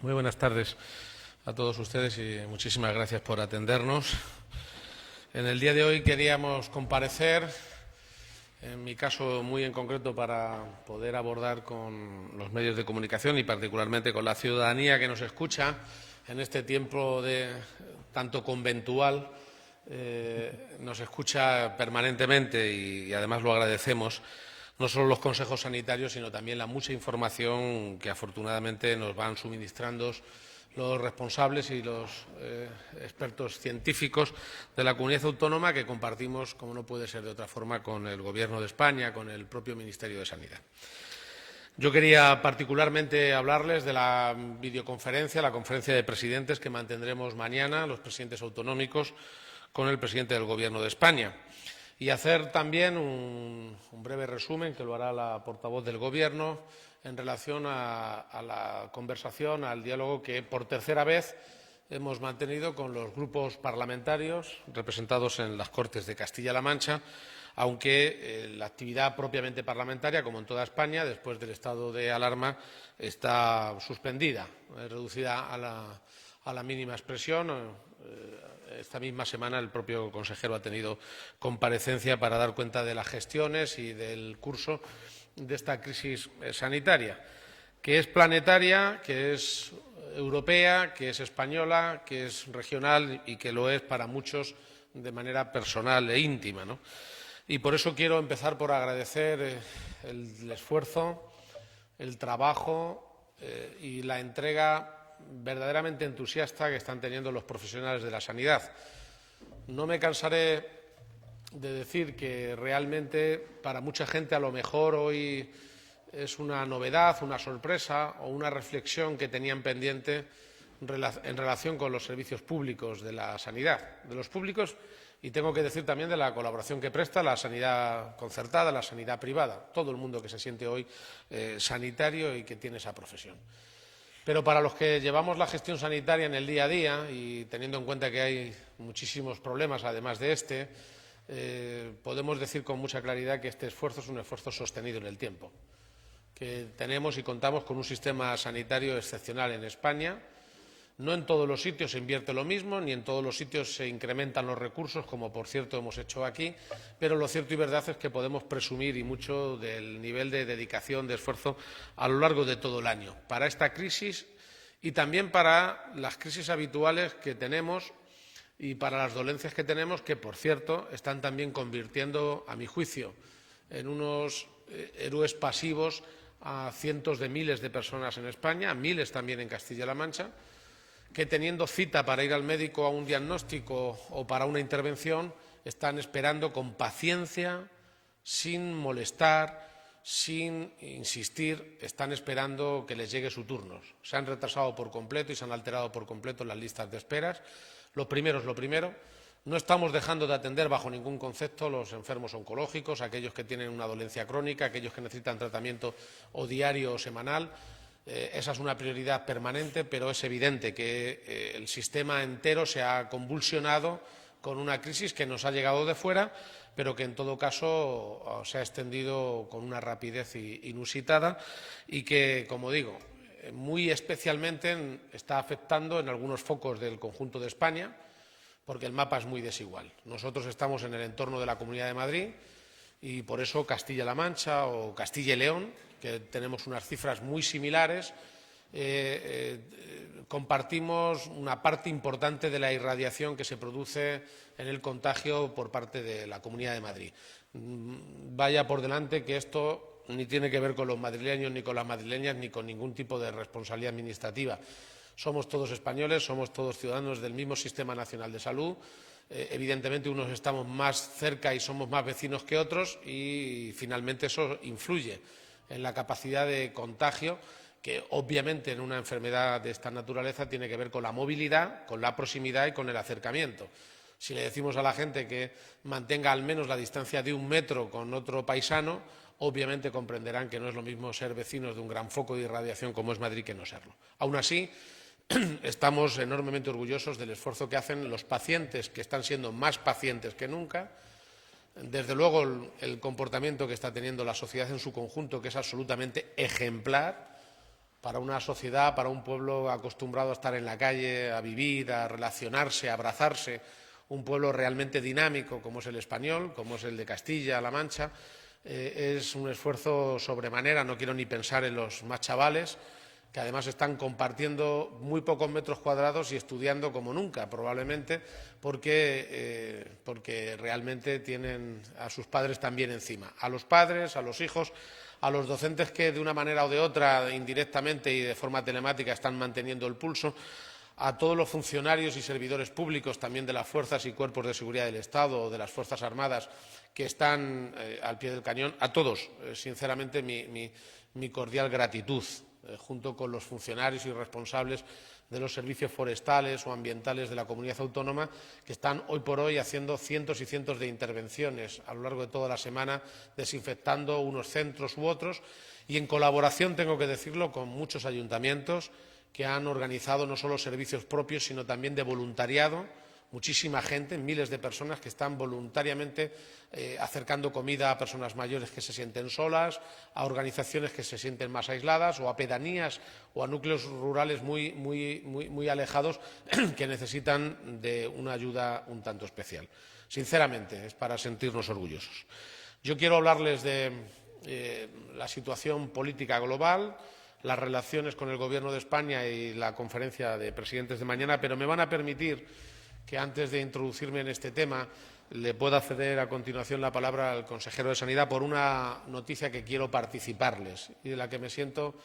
Muy buenas tardes a todos ustedes y muchísimas gracias por atendernos. En el día de hoy queríamos comparecer, en mi caso muy en concreto, para poder abordar con los medios de comunicación y particularmente con la ciudadanía que nos escucha en este tiempo tanto conventual. Nos escucha permanentemente y además lo agradecemos, no solo los consejos sanitarios, sino también la mucha información que afortunadamente nos van suministrando los responsables y los expertos científicos de la comunidad autónoma, que compartimos, como no puede ser de otra forma, con el Gobierno de España, con el propio Ministerio de Sanidad. Yo quería particularmente hablarles de la videoconferencia, la conferencia de presidentes que mantendremos mañana, los presidentes autonómicos, con el presidente del Gobierno de España. Y hacer también un breve resumen, que lo hará la portavoz del Gobierno, en relación a la conversación, al diálogo que por tercera vez hemos mantenido con los grupos parlamentarios representados en las Cortes de Castilla-La Mancha, aunque la actividad propiamente parlamentaria, como en toda España, después del estado de alarma, está suspendida, reducida a la mínima expresión. Esta misma semana el propio consejero ha tenido comparecencia para dar cuenta de las gestiones y del curso de esta crisis sanitaria, que es planetaria, que es europea, que es española, que es regional y que lo es para muchos de manera personal e íntima, ¿no? Y por eso quiero empezar por agradecer el esfuerzo, el trabajo y la entrega verdaderamente entusiasta que están teniendo los profesionales de la sanidad. No me cansaré de decir que realmente para mucha gente a lo mejor hoy es una novedad, una sorpresa o una reflexión que tenían pendiente en relación con los servicios públicos de la sanidad, de los públicos, y tengo que decir también de la colaboración que presta la sanidad concertada, la sanidad privada, todo el mundo que se siente hoy sanitario y que tiene esa profesión. Pero para los que llevamos la gestión sanitaria en el día a día, y teniendo en cuenta que hay muchísimos problemas además de este, podemos decir con mucha claridad que este esfuerzo es un esfuerzo sostenido en el tiempo, que tenemos y contamos con un sistema sanitario excepcional en España. No en todos los sitios se invierte lo mismo, ni en todos los sitios se incrementan los recursos, como por cierto hemos hecho aquí, pero lo cierto y verdad es que podemos presumir y mucho del nivel de dedicación, de esfuerzo a lo largo de todo el año, para esta crisis y también para las crisis habituales que tenemos y para las dolencias que tenemos, que por cierto están también convirtiendo, a mi juicio, en unos héroes pasivos a cientos de miles de personas en España, miles también en Castilla-La Mancha, que teniendo cita para ir al médico a un diagnóstico o para una intervención, están esperando con paciencia, sin molestar, sin insistir, están esperando que les llegue su turno. Se han retrasado por completo y se han alterado por completo las listas de esperas. Lo primero es lo primero. No estamos dejando de atender bajo ningún concepto los enfermos oncológicos, aquellos que tienen una dolencia crónica, aquellos que necesitan tratamiento o diario o semanal. Esa es una prioridad permanente, pero es evidente que el sistema entero se ha convulsionado con una crisis que nos ha llegado de fuera, pero que en todo caso se ha extendido con una rapidez inusitada y que, como digo, muy especialmente está afectando en algunos focos del conjunto de España, porque el mapa es muy desigual. Nosotros estamos en el entorno de la Comunidad de Madrid y por eso Castilla-La Mancha o Castilla y León, que tenemos unas cifras muy similares, compartimos una parte importante de la irradiación que se produce en el contagio por parte de la Comunidad de Madrid. Vaya por delante que esto ni tiene que ver con los madrileños, ni con las madrileñas, ni con ningún tipo de responsabilidad administrativa. Somos todos españoles, somos todos ciudadanos del mismo Sistema Nacional de Salud. Evidentemente, unos estamos más cerca y somos más vecinos que otros y, finalmente, eso influye en la capacidad de contagio, que obviamente en una enfermedad de esta naturaleza tiene que ver con la movilidad, con la proximidad y con el acercamiento. Si le decimos a la gente que mantenga al menos la distancia de 1 metro con otro paisano, obviamente comprenderán que no es lo mismo ser vecinos de un gran foco de irradiación como es Madrid que no serlo. Aún así, estamos enormemente orgullosos del esfuerzo que hacen los pacientes, que están siendo más pacientes que nunca. Desde luego, el comportamiento que está teniendo la sociedad en su conjunto, que es absolutamente ejemplar, para una sociedad, para un pueblo acostumbrado a estar en la calle, a vivir, a relacionarse, a abrazarse, un pueblo realmente dinámico como es el español, como es el de Castilla-La Mancha. Es un esfuerzo sobremanera, no quiero ni pensar en los más chavales, que además están compartiendo muy pocos metros cuadrados y estudiando como nunca, probablemente, porque realmente tienen a sus padres también encima. A los padres, a los hijos, a los docentes que de una manera o de otra, indirectamente y de forma telemática, están manteniendo el pulso, a todos los funcionarios y servidores públicos, también de las fuerzas y cuerpos de seguridad del Estado o de las Fuerzas Armadas, que están al pie del cañón, a todos, sinceramente, mi cordial gratitud, junto con los funcionarios y responsables de los servicios forestales o ambientales de la comunidad autónoma, que están hoy por hoy haciendo cientos y cientos de intervenciones a lo largo de toda la semana, desinfectando unos centros u otros, y en colaboración, tengo que decirlo, con muchos ayuntamientos que han organizado no solo servicios propios, sino también de voluntariado. Muchísima gente, miles de personas que están voluntariamente acercando comida a personas mayores que se sienten solas, a organizaciones que se sienten más aisladas, o a pedanías o a núcleos rurales muy alejados que necesitan de una ayuda un tanto especial. Sinceramente, es para sentirnos orgullosos. Yo quiero hablarles de la situación política global, las relaciones con el Gobierno de España y la conferencia de presidentes de mañana, pero me van a permitir que antes de introducirme en este tema le pueda ceder a continuación la palabra al consejero de Sanidad por una noticia que quiero participarles y de la que me siento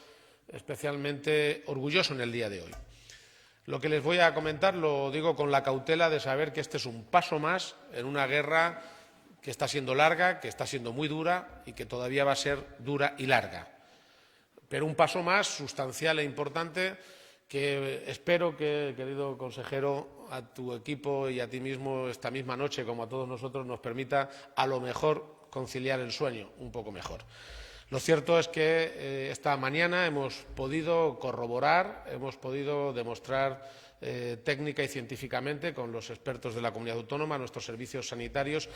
especialmente orgulloso en el día de hoy. Lo que les voy a comentar lo digo con la cautela de saber que este es un paso más en una guerra que está siendo larga, que está siendo muy dura y que todavía va a ser dura y larga. Pero un paso más sustancial e importante que espero que, querido consejero, a tu equipo y a ti mismo esta misma noche, como a todos nosotros, nos permita a lo mejor conciliar el sueño un poco mejor. Lo cierto es que esta mañana hemos podido corroborar, hemos podido demostrar técnica y científicamente con los expertos de la comunidad autónoma, nuestros servicios sanitarios,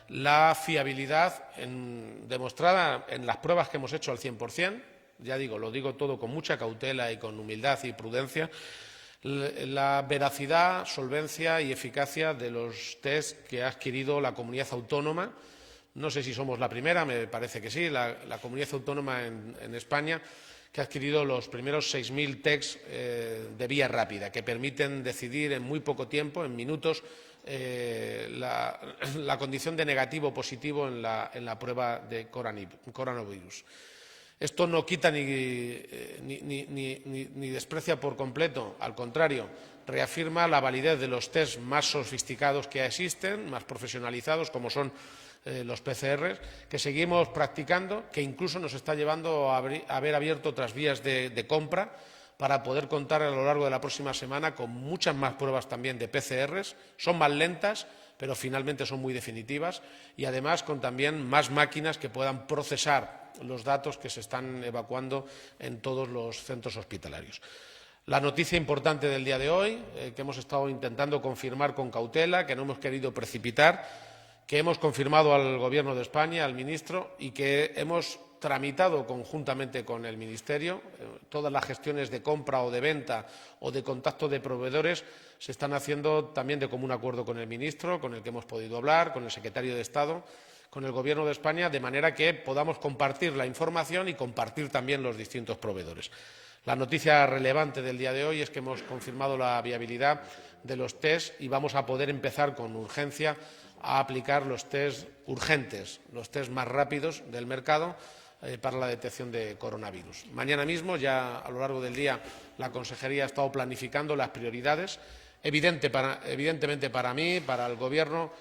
la fiabilidad demostrada en las pruebas que hemos hecho al 100%. Ya digo, lo digo todo con mucha cautela y con humildad y prudencia, la veracidad, solvencia y eficacia de los test que ha adquirido la comunidad autónoma. No sé si somos la primera, me parece que sí, la comunidad autónoma en España, que ha adquirido los primeros 6.000 tests de vía rápida, que permiten decidir en muy poco tiempo, en minutos, la condición de negativo o positivo en la prueba de coronavirus. Esto no quita ni desprecia por completo, al contrario, reafirma la validez de los test más sofisticados que existen, más profesionalizados, como son los PCR, que seguimos practicando, que incluso nos está llevando a haber abierto otras vías de compra para poder contar a lo largo de la próxima semana con muchas más pruebas también de PCR. Son más lentas, pero finalmente son muy definitivas, y además con también más máquinas que puedan procesar los datos que se están evacuando en todos los centros hospitalarios. La noticia importante del día de hoy, que hemos estado intentando confirmar con cautela, que no hemos querido precipitar, que hemos confirmado al Gobierno de España, al ministro, y que hemos tramitado conjuntamente con el Ministerio. Todas las gestiones de compra o de venta o de contacto de proveedores se están haciendo también de común acuerdo con el ministro, con el que hemos podido hablar, con el secretario de Estado, con el Gobierno de España, de manera que podamos compartir la información y compartir también los distintos proveedores. La noticia relevante del día de hoy es que hemos confirmado la viabilidad de los test y vamos a poder empezar con urgencia a aplicar los test urgentes, los test más rápidos del mercado para la detección de coronavirus. Mañana mismo, ya a lo largo del día, la Consejería ha estado planificando las prioridades. Evidentemente para mí, para el Gobierno,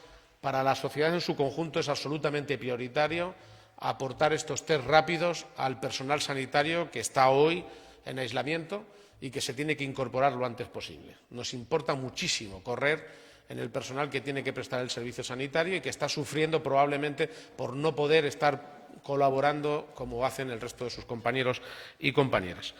para la sociedad en su conjunto es absolutamente prioritario aportar estos test rápidos al personal sanitario que está hoy en aislamiento y que se tiene que incorporar lo antes posible. Nos importa muchísimo correr en el personal que tiene que prestar el servicio sanitario y que está sufriendo probablemente por no poder estar colaborando como hacen el resto de sus compañeros y compañeras.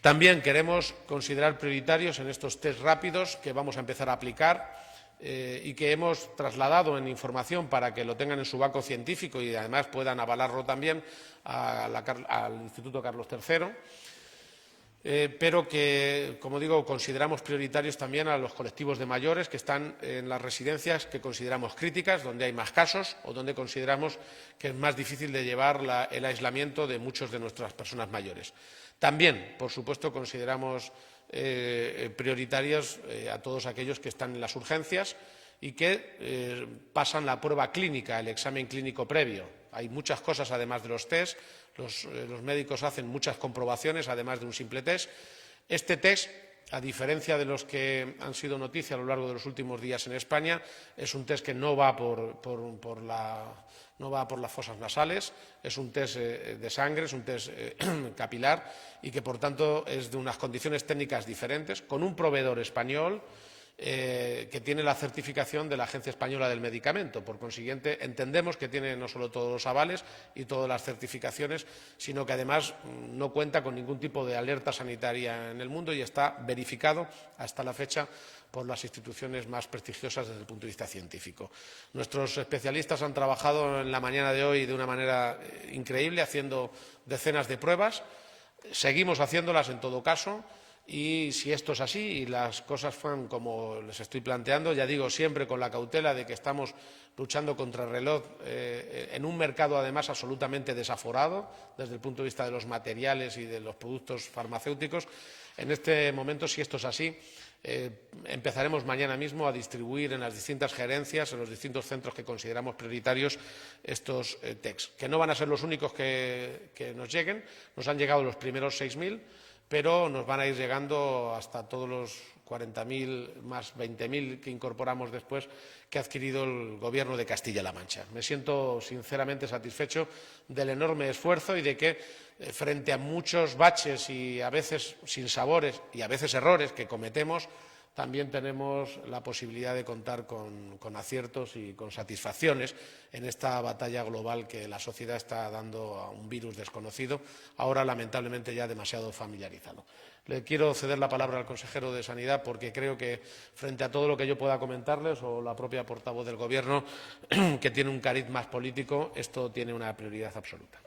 También queremos considerar prioritarios en estos test rápidos que vamos a empezar a aplicar y que hemos trasladado en información para que lo tengan en su banco científico y además puedan avalarlo también al Instituto Carlos III. pero que, como digo, consideramos prioritarios también a los colectivos de mayores que están en las residencias que consideramos críticas, donde hay más casos o donde consideramos que es más difícil de llevar el aislamiento de muchos de nuestras personas mayores. También, por supuesto, consideramos prioritarios a todos aquellos que están en las urgencias y que pasan la prueba clínica, el examen clínico previo. Hay muchas cosas además de los test. Los médicos hacen muchas comprobaciones, además de un simple test. Este test, a diferencia de los que han sido noticia a lo largo de los últimos días en España, es un test que no va por las fosas nasales, es un test de sangre, es un test capilar y que, por tanto, es de unas condiciones técnicas diferentes, con un proveedor español que tiene la certificación de la Agencia Española del Medicamento. Por consiguiente, entendemos que tiene no solo todos los avales y todas las certificaciones, sino que además no cuenta con ningún tipo de alerta sanitaria en el mundo y está verificado hasta la fecha por las instituciones más prestigiosas desde el punto de vista científico. Nuestros especialistas han trabajado en la mañana de hoy de una manera increíble, haciendo decenas de pruebas. Seguimos haciéndolas en todo caso. Y si esto es así y las cosas fueran como les estoy planteando, ya digo, siempre con la cautela de que estamos luchando contra el reloj en un mercado, además, absolutamente desaforado desde el punto de vista de los materiales y de los productos farmacéuticos. En este momento, si esto es así, empezaremos mañana mismo a distribuir en las distintas gerencias, en los distintos centros que consideramos prioritarios, estos TECs, que no van a ser los únicos que nos lleguen. Nos han llegado los primeros 6.000, pero nos van a ir llegando hasta todos los 40.000 más 20.000 que incorporamos después que ha adquirido el Gobierno de Castilla-La Mancha. Me siento sinceramente satisfecho del enorme esfuerzo y de que, frente a muchos baches y a veces sinsabores y a veces errores que cometemos, también tenemos la posibilidad de contar con aciertos y con satisfacciones en esta batalla global que la sociedad está dando a un virus desconocido, ahora lamentablemente ya demasiado familiarizado. Le quiero ceder la palabra al consejero de Sanidad porque creo que, frente a todo lo que yo pueda comentarles, o la propia portavoz del Gobierno, que tiene un cariz más político, esto tiene una prioridad absoluta.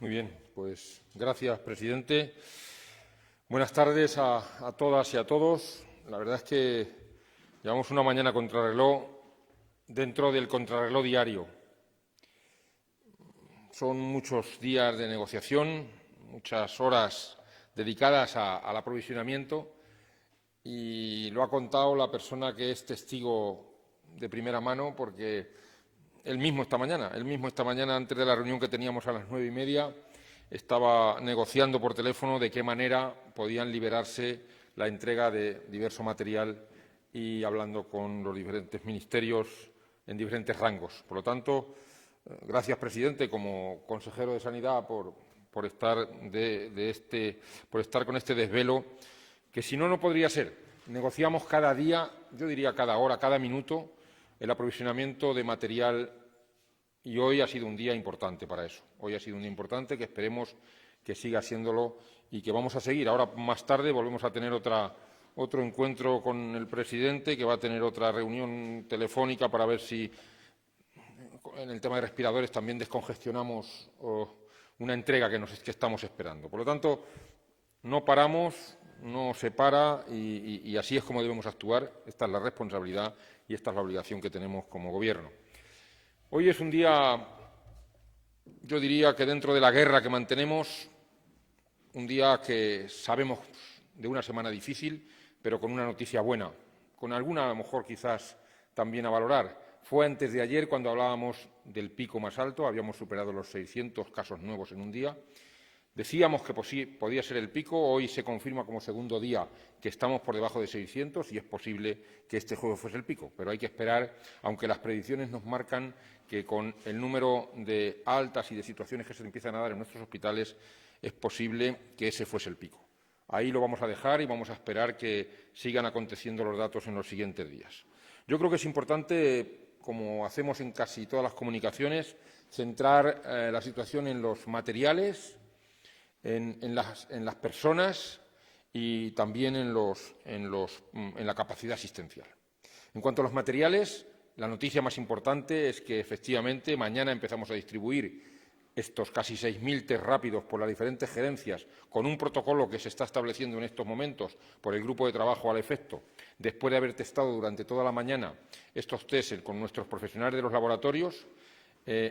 Muy bien, pues gracias, presidente. Buenas tardes a todas y a todos. La verdad es que llevamos una mañana contrarreloj dentro del contrarreloj diario. Son muchos días de negociación, muchas horas dedicadas al aprovisionamiento, y lo ha contado la persona que es testigo de primera mano, porque él mismo esta mañana, antes de la reunión que teníamos a las 9:30, estaba negociando por teléfono de qué manera podían liberarse la entrega de diverso material y hablando con los diferentes ministerios en diferentes rangos. Por lo tanto, gracias, presidente, como consejero de Sanidad, por estar con este desvelo, que si no, no podría ser. Negociamos cada día, yo diría cada hora, cada minuto, el aprovisionamiento de material. Y hoy ha sido un día importante para eso. Hoy ha sido un día importante que esperemos que siga siéndolo y que vamos a seguir. Ahora, más tarde, volvemos a tener otro encuentro con el presidente, que va a tener otra reunión telefónica para ver si, en el tema de respiradores, también descongestionamos una entrega que estamos esperando. Por lo tanto, no paramos, no se para y así es como debemos actuar. Esta es la responsabilidad y esta es la obligación que tenemos como Gobierno. Hoy es un día, yo diría que dentro de la guerra que mantenemos, un día que sabemos de una semana difícil, pero con una noticia buena, con alguna a lo mejor quizás también a valorar. Fue antes de ayer cuando hablábamos del pico más alto, habíamos superado los 600 casos nuevos en un día. Decíamos que podía ser el pico, hoy se confirma como segundo día que estamos por debajo de 600 y es posible que este jueves fuese el pico, pero hay que esperar, aunque las predicciones nos marcan que con el número de altas y de situaciones que se empiezan a dar en nuestros hospitales es posible que ese fuese el pico. Ahí lo vamos a dejar y vamos a esperar que sigan aconteciendo los datos en los siguientes días. Yo creo que es importante, como hacemos en casi todas las comunicaciones, centrar la situación en los materiales, en las personas y también en la capacidad asistencial. En cuanto a los materiales, la noticia más importante es que, efectivamente, mañana empezamos a distribuir estos casi 6.000 test rápidos por las diferentes gerencias, con un protocolo que se está estableciendo en estos momentos por el grupo de trabajo al efecto, después de haber testado durante toda la mañana estos test con nuestros profesionales de los laboratorios,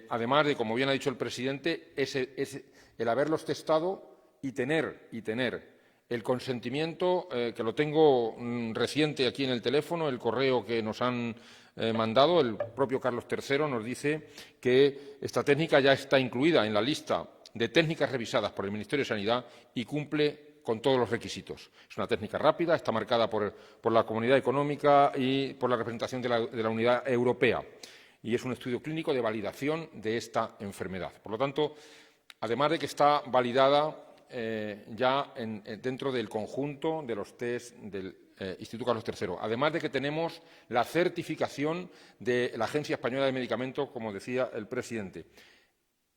además de, como bien ha dicho el presidente, el haberlos testado y tener el consentimiento, que lo tengo reciente aquí en el teléfono, el correo que nos han mandado, el propio Carlos III nos dice que esta técnica ya está incluida en la lista de técnicas revisadas por el Ministerio de Sanidad y cumple con todos los requisitos. Es una técnica rápida, está marcada por la Comunidad Económica y por la representación de la Unidad Europea, y es un estudio clínico de validación de esta enfermedad. Por lo tanto, además de que está validada ya dentro del conjunto de los test del Instituto Carlos III, además de que tenemos la certificación de la Agencia Española de Medicamentos, como decía el presidente.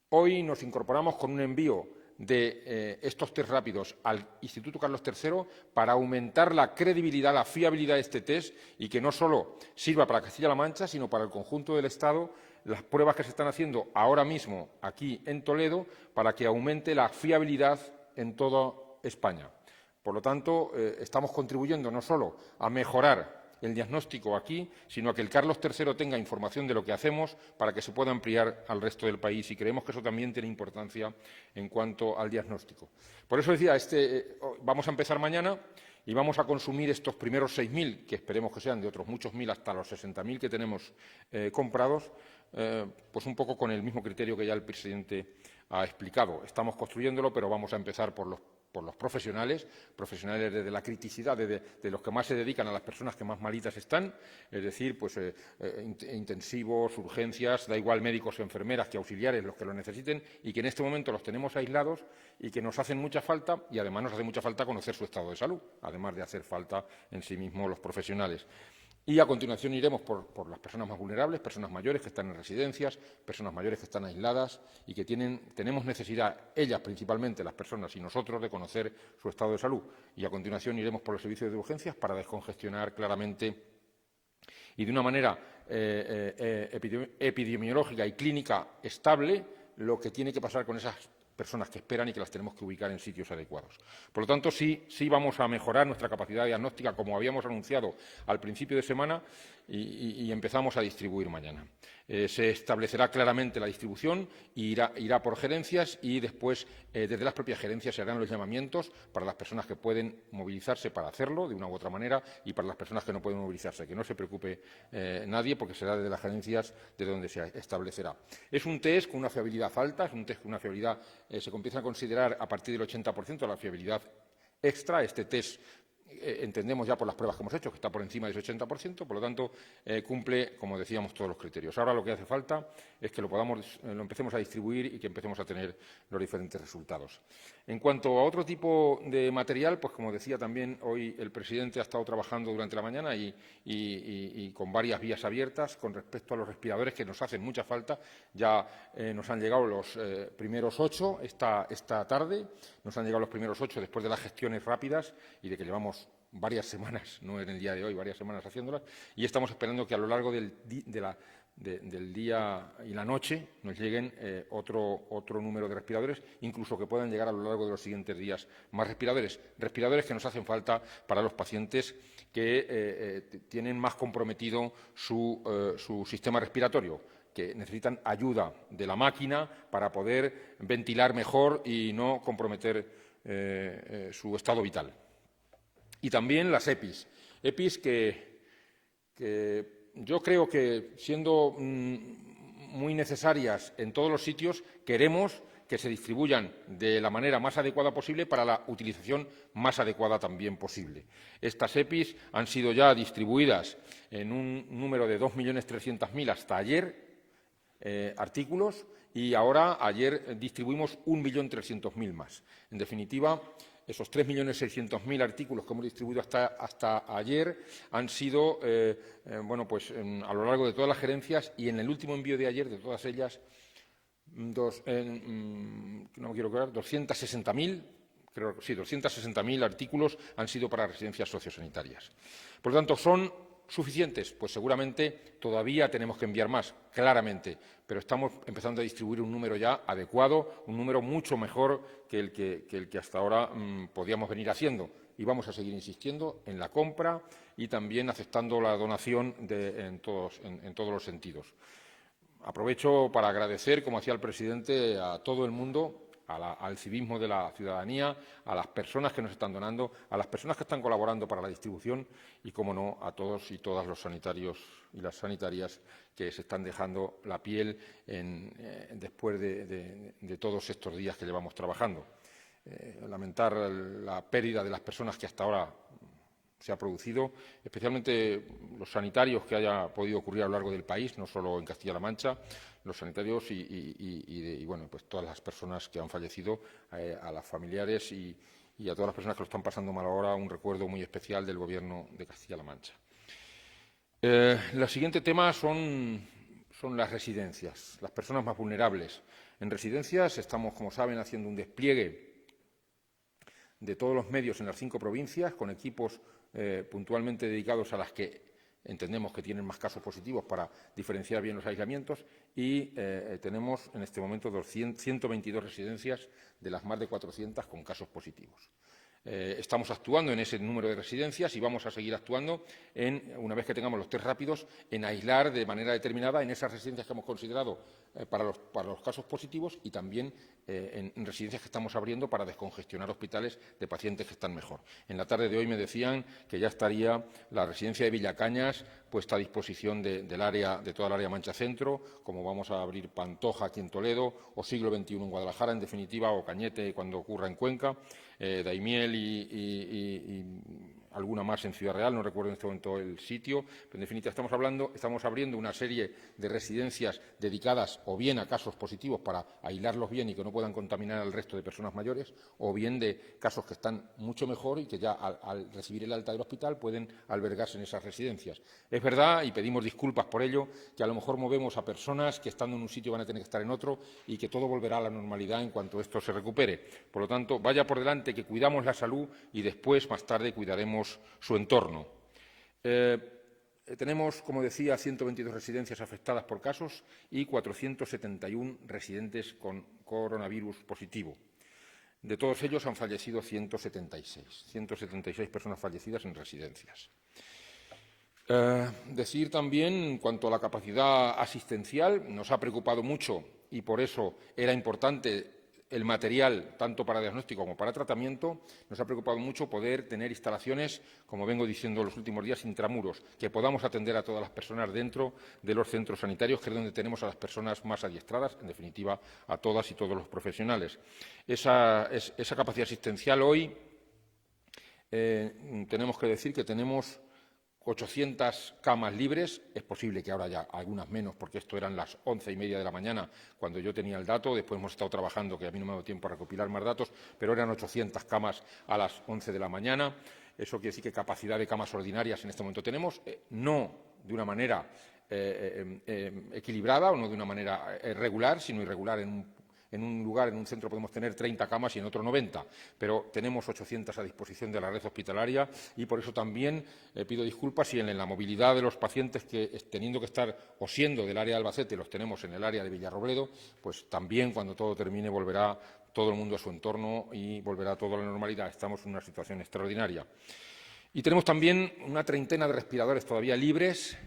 Hoy nos incorporamos con un envío de estos test rápidos al Instituto Carlos III para aumentar la credibilidad, la fiabilidad de este test y que no solo sirva para Castilla-La Mancha, sino para el conjunto del Estado, las pruebas que se están haciendo ahora mismo aquí en Toledo para que aumente la fiabilidad en toda España. Por lo tanto, estamos contribuyendo no solo a mejorar el diagnóstico aquí, sino a que el Carlos III tenga información de lo que hacemos para que se pueda ampliar al resto del país, y creemos que eso también tiene importancia en cuanto al diagnóstico. Por eso decía, vamos a empezar mañana y vamos a consumir estos primeros 6.000, que esperemos que sean de otros muchos mil hasta los 60.000 que tenemos comprados, pues un poco con el mismo criterio que ya el presidente ha explicado. Estamos construyéndolo, pero vamos a empezar por los profesionales desde la criticidad, de los que más se dedican a las personas que más malitas están, es decir, pues intensivos, urgencias, da igual médicos, enfermeras que auxiliares, los que lo necesiten, y que en este momento los tenemos aislados y que nos hacen mucha falta, y además nos hace mucha falta conocer su estado de salud, además de hacer falta en sí mismos los profesionales. Y a continuación iremos por las personas más vulnerables, personas mayores que están en residencias, personas mayores que están aisladas y que tenemos necesidad, ellas principalmente, las personas y nosotros, de conocer su estado de salud. Y a continuación iremos por los servicios de urgencias para descongestionar claramente y de una manera epidemiológica y clínica estable lo que tiene que pasar con esas personas que esperan y que las tenemos que ubicar en sitios adecuados. Por lo tanto, sí vamos a mejorar nuestra capacidad diagnóstica, como habíamos anunciado al principio de semana, y empezamos a distribuir mañana. Se establecerá claramente la distribución y irá por gerencias, y después, desde las propias gerencias, se harán los llamamientos para las personas que pueden movilizarse para hacerlo de una u otra manera y para las personas que no pueden movilizarse. Que no se preocupe nadie, porque será desde las gerencias de donde se establecerá. Es un test con una fiabilidad alta, es un test con una fiabilidad, se comienza a considerar a partir del 80% la fiabilidad extra. Este test entendemos ya por las pruebas que hemos hecho que está por encima de ese 80%, por lo tanto, cumple, como decíamos, todos los criterios. Ahora lo que hace falta es que lo empecemos a distribuir y que empecemos a tener los diferentes resultados. En cuanto a otro tipo de material, pues como decía también hoy el presidente ha estado trabajando durante la mañana y con varias vías abiertas con respecto a los respiradores, que nos hacen mucha falta. Ya nos han llegado los primeros 8 esta tarde, nos han llegado los primeros 8 después de las gestiones rápidas y de que llevamos varias semanas, no en el día de hoy, varias semanas haciéndolas, y estamos esperando que a lo largo del día y la noche nos lleguen otro número de respiradores, incluso que puedan llegar a lo largo de los siguientes días más respiradores que nos hacen falta para los pacientes que tienen más comprometido su sistema respiratorio, que necesitan ayuda de la máquina para poder ventilar mejor y no comprometer su estado vital. Y también las EPIs que yo creo que, siendo muy necesarias en todos los sitios, queremos que se distribuyan de la manera más adecuada posible para la utilización más adecuada también posible. Estas EPIs han sido ya distribuidas en un número de 2.300.000 hasta ayer artículos, y ayer distribuimos 1.300.000 más. En definitiva, esos 3.600.000 artículos que hemos distribuido hasta ayer han sido, a lo largo de todas las gerencias, y en el último envío de ayer, de todas ellas, 260.000 artículos han sido para residencias sociosanitarias. Por lo tanto, son suficientes? Pues seguramente todavía tenemos que enviar más, claramente, pero estamos empezando a distribuir un número ya adecuado, un número mucho mejor que el que hasta ahora podíamos venir haciendo. Y vamos a seguir insistiendo en la compra y también aceptando la donación en todos los sentidos. Aprovecho para agradecer, como hacía el presidente, a todo el mundo, al civismo de la ciudadanía, a las personas que nos están donando, a las personas que están colaborando para la distribución y, como no, a todos y todas los sanitarios y las sanitarias que se están dejando la piel después de todos estos días que llevamos trabajando. Lamentar la pérdida de las personas que hasta ahora se ha producido, especialmente los sanitarios que haya podido ocurrir a lo largo del país, no solo en Castilla-La Mancha, los sanitarios y bueno, pues todas las personas que han fallecido, a las familiares y a todas las personas que lo están pasando mal ahora, un recuerdo muy especial del Gobierno de Castilla-La Mancha. El siguiente tema son las residencias, las personas más vulnerables. En residencias estamos, como saben, haciendo un despliegue de todos los medios en las 5 provincias, con equipos puntualmente dedicados a las que entendemos que tienen más casos positivos para diferenciar bien los aislamientos y tenemos en este momento 122 residencias de las más de 400 con casos positivos. Estamos actuando en ese número de residencias y vamos a seguir actuando, una vez que tengamos los test rápidos, en aislar de manera determinada en esas residencias que hemos considerado para los casos positivos y también en residencias que estamos abriendo para descongestionar hospitales de pacientes que están mejor. En la tarde de hoy me decían que ya estaría la residencia de Villacañas puesta a disposición de toda el área Mancha Centro, como vamos a abrir Pantoja aquí en Toledo, o Siglo XXI en Guadalajara, en definitiva, o Cañete cuando ocurra en Cuenca, Daimiel y alguna más en Ciudad Real, no recuerdo en este momento el sitio, pero en definitiva estamos abriendo una serie de residencias dedicadas o bien a casos positivos para aislarlos bien y que no puedan contaminar al resto de personas mayores, o bien de casos que están mucho mejor y que ya al recibir el alta del hospital pueden albergarse en esas residencias. Es verdad, y pedimos disculpas por ello, que a lo mejor movemos a personas que estando en un sitio van a tener que estar en otro y que todo volverá a la normalidad en cuanto esto se recupere. Por lo tanto, vaya por delante que cuidamos la salud y después, más tarde, cuidaremos su entorno. Tenemos, como decía, 122 residencias afectadas por casos y 471 residentes con coronavirus positivo. De todos ellos han fallecido 176 personas fallecidas en residencias. Decir también, en cuanto a la capacidad asistencial, nos ha preocupado mucho y por eso era importante el material, tanto para diagnóstico como para tratamiento. Nos ha preocupado mucho poder tener instalaciones, como vengo diciendo los últimos días, intramuros, que podamos atender a todas las personas dentro de los centros sanitarios, que es donde tenemos a las personas más adiestradas, en definitiva, a todas y todos los profesionales. Esa capacidad asistencial hoy tenemos que decir que tenemos 800 camas libres. Es posible que ahora haya algunas menos, porque esto eran las 11:30 de la mañana cuando yo tenía el dato. Después hemos estado trabajando, que a mí no me ha dado tiempo a recopilar más datos, pero eran 800 camas a las 11 de la mañana. Eso quiere decir que capacidad de camas ordinarias en este momento tenemos, no de una manera equilibrada o no de una manera regular, sino irregular. En un lugar, en un centro, podemos tener 30 camas y en otro 90, pero tenemos 800 a disposición de la red hospitalaria y por eso también pido disculpas si en la movilidad de los pacientes que, teniendo que estar o siendo del área de Albacete, los tenemos en el área de Villarrobledo, pues también cuando todo termine volverá todo el mundo a su entorno y volverá todo a la normalidad. Estamos en una situación extraordinaria. Y tenemos también una treintena de respiradores todavía libres,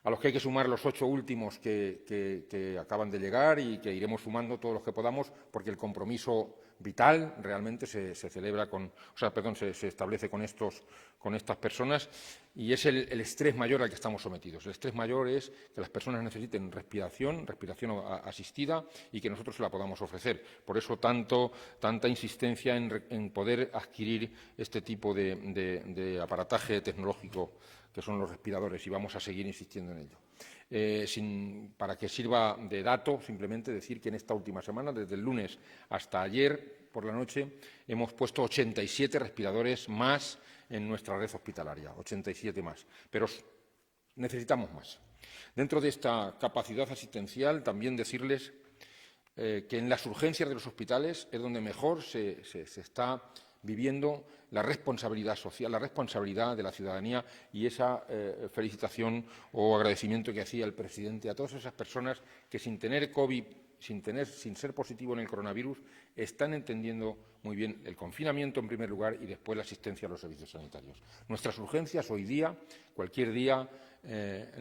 a los que hay que sumar los 8 últimos que acaban de llegar y que iremos sumando todos los que podamos, porque el compromiso vital realmente se establece con estas personas, y es el estrés mayor al que estamos sometidos. El estrés mayor es que las personas necesiten respiración asistida y que nosotros se la podamos ofrecer. Por eso tanta insistencia en poder adquirir este tipo de aparataje tecnológico que son los respiradores, y vamos a seguir insistiendo en ello. Para que sirva de dato, simplemente decir que en esta última semana, desde el lunes hasta ayer por la noche, hemos puesto 87 respiradores más en nuestra red hospitalaria, 87 más, pero necesitamos más. Dentro de esta capacidad asistencial, también decirles que en las urgencias de los hospitales es donde mejor se está viviendo la responsabilidad social, la responsabilidad de la ciudadanía y esa felicitación o agradecimiento que hacía el presidente a todas esas personas que sin tener COVID, sin ser positivo en el coronavirus, están entendiendo muy bien el confinamiento en primer lugar y después la asistencia a los servicios sanitarios. Nuestras urgencias hoy día, cualquier día,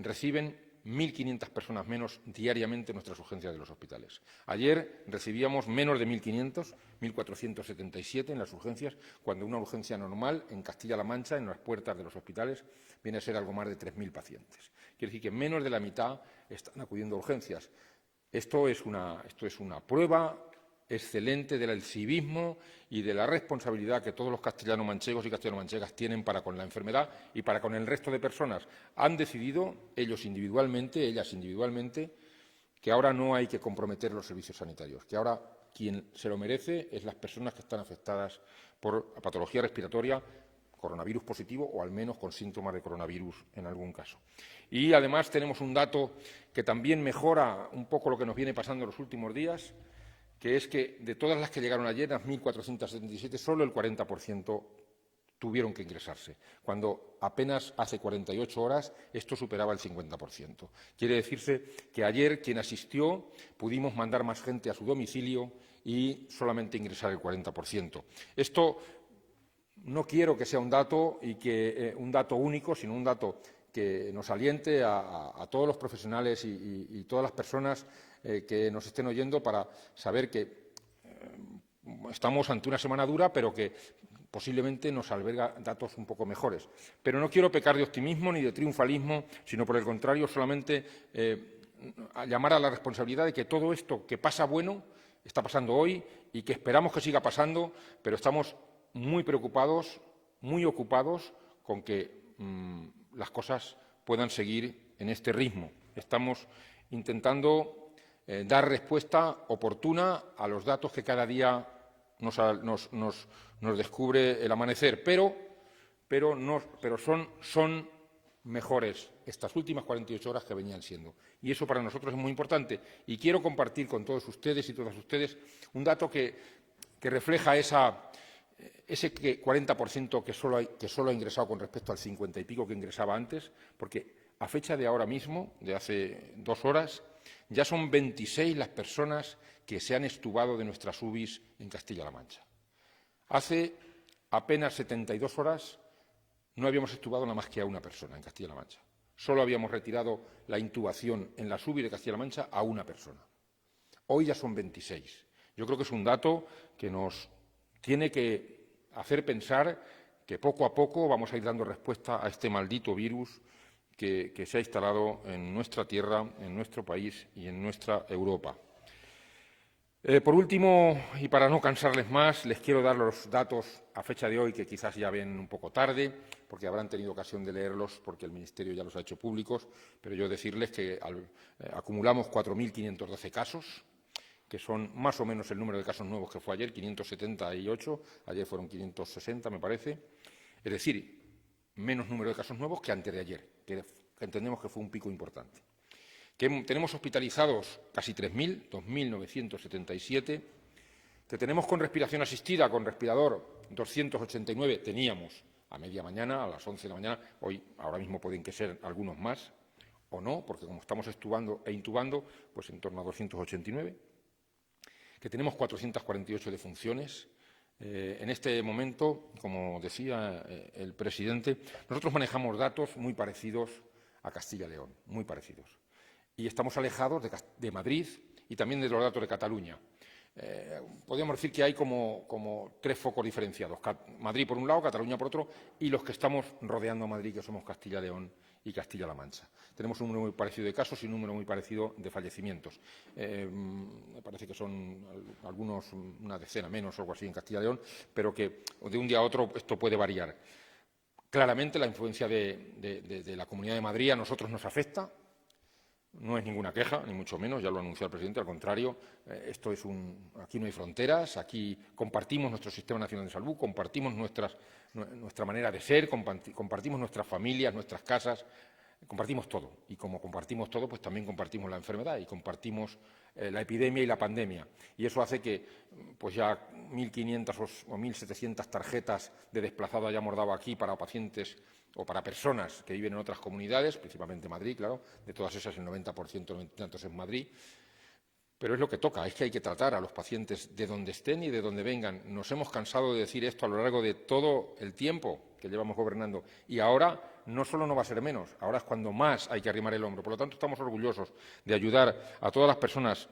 reciben 1.500 personas menos diariamente en nuestras urgencias de los hospitales. Ayer recibíamos menos de 1.500, 1.477 en las urgencias, cuando una urgencia normal en Castilla-La Mancha, en las puertas de los hospitales, viene a ser algo más de 3.000 pacientes. Quiere decir que menos de la mitad están acudiendo a urgencias. Esto es una prueba excelente del civismo y de la responsabilidad que todos los castellano-manchegos y castellano-manchegas tienen para con la enfermedad y para con el resto de personas. Han decidido, ellos individualmente, ellas individualmente, que ahora no hay que comprometer los servicios sanitarios, que ahora quien se lo merece es las personas que están afectadas por patología respiratoria, coronavirus positivo o al menos con síntomas de coronavirus en algún caso. Y además tenemos un dato que también mejora un poco lo que nos viene pasando en los últimos días, que es que de todas las que llegaron ayer, las 1.477, solo el 40% tuvieron que ingresarse, cuando apenas hace 48 horas esto superaba el 50%. Quiere decirse que ayer quien asistió pudimos mandar más gente a su domicilio y solamente ingresar el 40%. Esto no quiero que sea un dato un dato único, sino un dato que nos aliente a todos los profesionales y todas las personas que nos estén oyendo para saber que estamos ante una semana dura, pero que posiblemente nos alberga datos un poco mejores. Pero no quiero pecar de optimismo ni de triunfalismo, sino por el contrario, solamente llamar a la responsabilidad de que todo esto que pasa bueno está pasando hoy y que esperamos que siga pasando, pero estamos muy preocupados, muy ocupados con que las cosas puedan seguir en este ritmo. Estamos intentando dar respuesta oportuna a los datos que cada día nos descubre el amanecer, pero son mejores estas últimas 48 horas que venían siendo. Y eso para nosotros es muy importante. Y quiero compartir con todos ustedes y todas ustedes un dato que refleja ese 40% que solo ha ingresado con respecto al 50 y pico que ingresaba antes, porque a fecha de ahora mismo, de hace 2 horas, ya son 26 las personas que se han extubado de nuestras UBIs en Castilla-La Mancha. Hace apenas 72 horas no habíamos extubado nada más que a una persona en Castilla-La Mancha. Solo habíamos retirado la intubación en las UBI de Castilla-La Mancha a una persona. Hoy ya son 26. Yo creo que es un dato que nos tiene que hacer pensar que poco a poco vamos a ir dando respuesta a este maldito virus que se ha instalado en nuestra tierra, en nuestro país y en nuestra Europa. Por último, y para no cansarles más, les quiero dar los datos a fecha de hoy, que quizás ya ven un poco tarde, porque habrán tenido ocasión de leerlos, porque el Ministerio ya los ha hecho públicos, pero yo decirles que acumulamos 4.512 casos, que son más o menos el número de casos nuevos que fue ayer, 578, ayer fueron 560, me parece. Es decir, menos número de casos nuevos que antes de ayer, que entendemos que fue un pico importante. Tenemos hospitalizados casi 3.000, 2.977, que tenemos con respiración asistida, con respirador, 289, teníamos a media mañana, a las 11 de la mañana, hoy ahora mismo pueden que ser algunos más o no, porque como estamos extubando e intubando, pues en torno a 289, que tenemos 448 defunciones. En este momento, como decía el presidente, nosotros manejamos datos muy parecidos a Castilla y León, muy parecidos. Y estamos alejados de Madrid y también de los datos de Cataluña. Podríamos decir que hay como 3 focos diferenciados. Madrid por un lado, Cataluña por otro, y los que estamos rodeando a Madrid, que somos Castilla y León y Castilla-La Mancha. Tenemos un número muy parecido de casos y un número muy parecido de fallecimientos. Me parece que son algunos, una decena menos o algo así en Castilla y León, pero que de un día a otro esto puede variar. Claramente la influencia de la Comunidad de Madrid a nosotros nos afecta. No es ninguna queja, ni mucho menos, ya lo anunció el presidente, al contrario, aquí no hay fronteras, aquí compartimos nuestro Sistema Nacional de Salud, compartimos nuestra manera de ser, compartimos nuestras familias, nuestras casas, Compartimos todo, y como compartimos todo, pues también compartimos la enfermedad y compartimos la epidemia y la pandemia. Y eso hace que pues ya 1.500 o 1.700 tarjetas de desplazado hayamos dado aquí para pacientes o para personas que viven en otras comunidades, principalmente Madrid, claro, de todas esas el 90%, 90 y tantos en Madrid. Pero es lo que toca, es que hay que tratar a los pacientes de donde estén y de donde vengan. Nos hemos cansado de decir esto a lo largo de todo el tiempo que llevamos gobernando y ahora no solo no va a ser menos, ahora es cuando más hay que arrimar el hombro. Por lo tanto, estamos orgullosos de ayudar a todas las personas,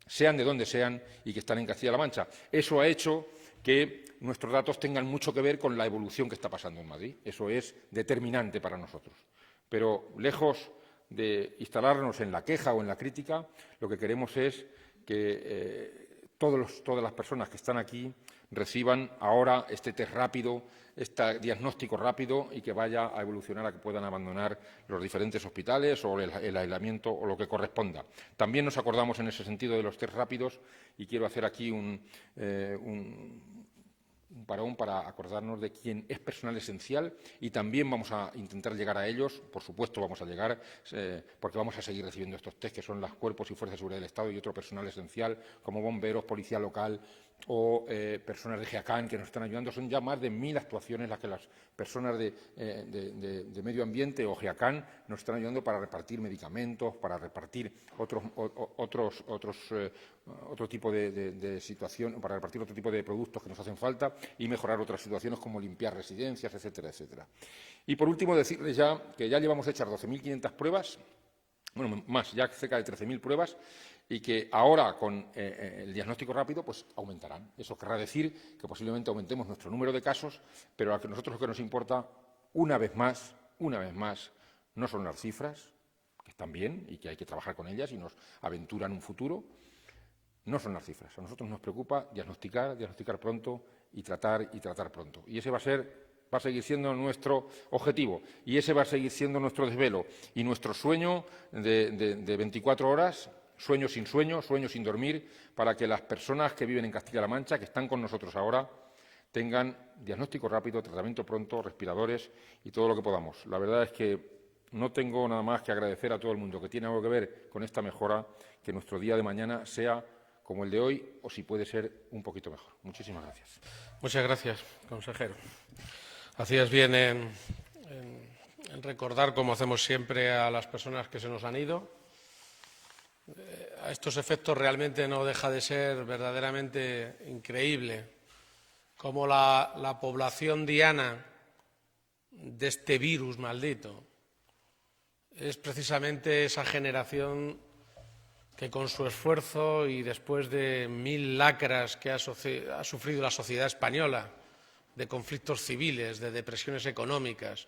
sean de donde sean y que están en Castilla-La Mancha. Eso ha hecho que nuestros datos tengan mucho que ver con la evolución que está pasando en Madrid. Eso es determinante para nosotros. Pero lejos de instalarnos en la queja o en la crítica, lo que queremos es que todas las personas que están aquí reciban ahora este test rápido, este diagnóstico rápido y que vaya a evolucionar a que puedan abandonar los diferentes hospitales o el aislamiento o lo que corresponda. También nos acordamos en ese sentido de los test rápidos y quiero hacer aquí un parón para acordarnos de quién es personal esencial y también vamos a intentar llegar a ellos, por supuesto vamos a llegar, porque vamos a seguir recibiendo estos test que son los cuerpos y fuerzas de seguridad del Estado y otro personal esencial como bomberos, policía local o personas de GEACAN que nos están ayudando. Son ya más de 1.000 actuaciones las que las personas de medio ambiente o GEACAN nos están ayudando para repartir medicamentos, para repartir otro tipo de situación, para repartir otro tipo de productos que nos hacen falta y mejorar otras situaciones como limpiar residencias, etcétera, etcétera. Y por último, decirles ya que ya llevamos hechas 12.500 pruebas, bueno, más, ya cerca de 13.000 pruebas, y que ahora con el diagnóstico rápido pues aumentarán. Eso querrá decir que posiblemente aumentemos nuestro número de casos, pero a nosotros lo que nos importa, una vez más, no son las cifras, que están bien y que hay que trabajar con ellas y nos aventuran un futuro, no son las cifras. A nosotros nos preocupa diagnosticar pronto y tratar pronto. Y ese va a seguir siendo nuestro objetivo y ese va a seguir siendo nuestro desvelo y nuestro sueño de 24 horas, sueño sin dormir, para que las personas que viven en Castilla-La Mancha, que están con nosotros ahora, tengan diagnóstico rápido, tratamiento pronto, respiradores y todo lo que podamos. La verdad es que no tengo nada más que agradecer a todo el mundo que tiene algo que ver con esta mejora, que nuestro día de mañana sea como el de hoy o, si puede ser, un poquito mejor. Muchísimas gracias. Muchas gracias, consejero. Hacías bien en recordar, como hacemos siempre, a las personas que se nos han ido. A estos efectos realmente no deja de ser verdaderamente increíble cómo la población diana de este virus maldito es precisamente esa generación que con su esfuerzo y después de 1.000 lacras que ha sufrido la sociedad española, de conflictos civiles, de depresiones económicas,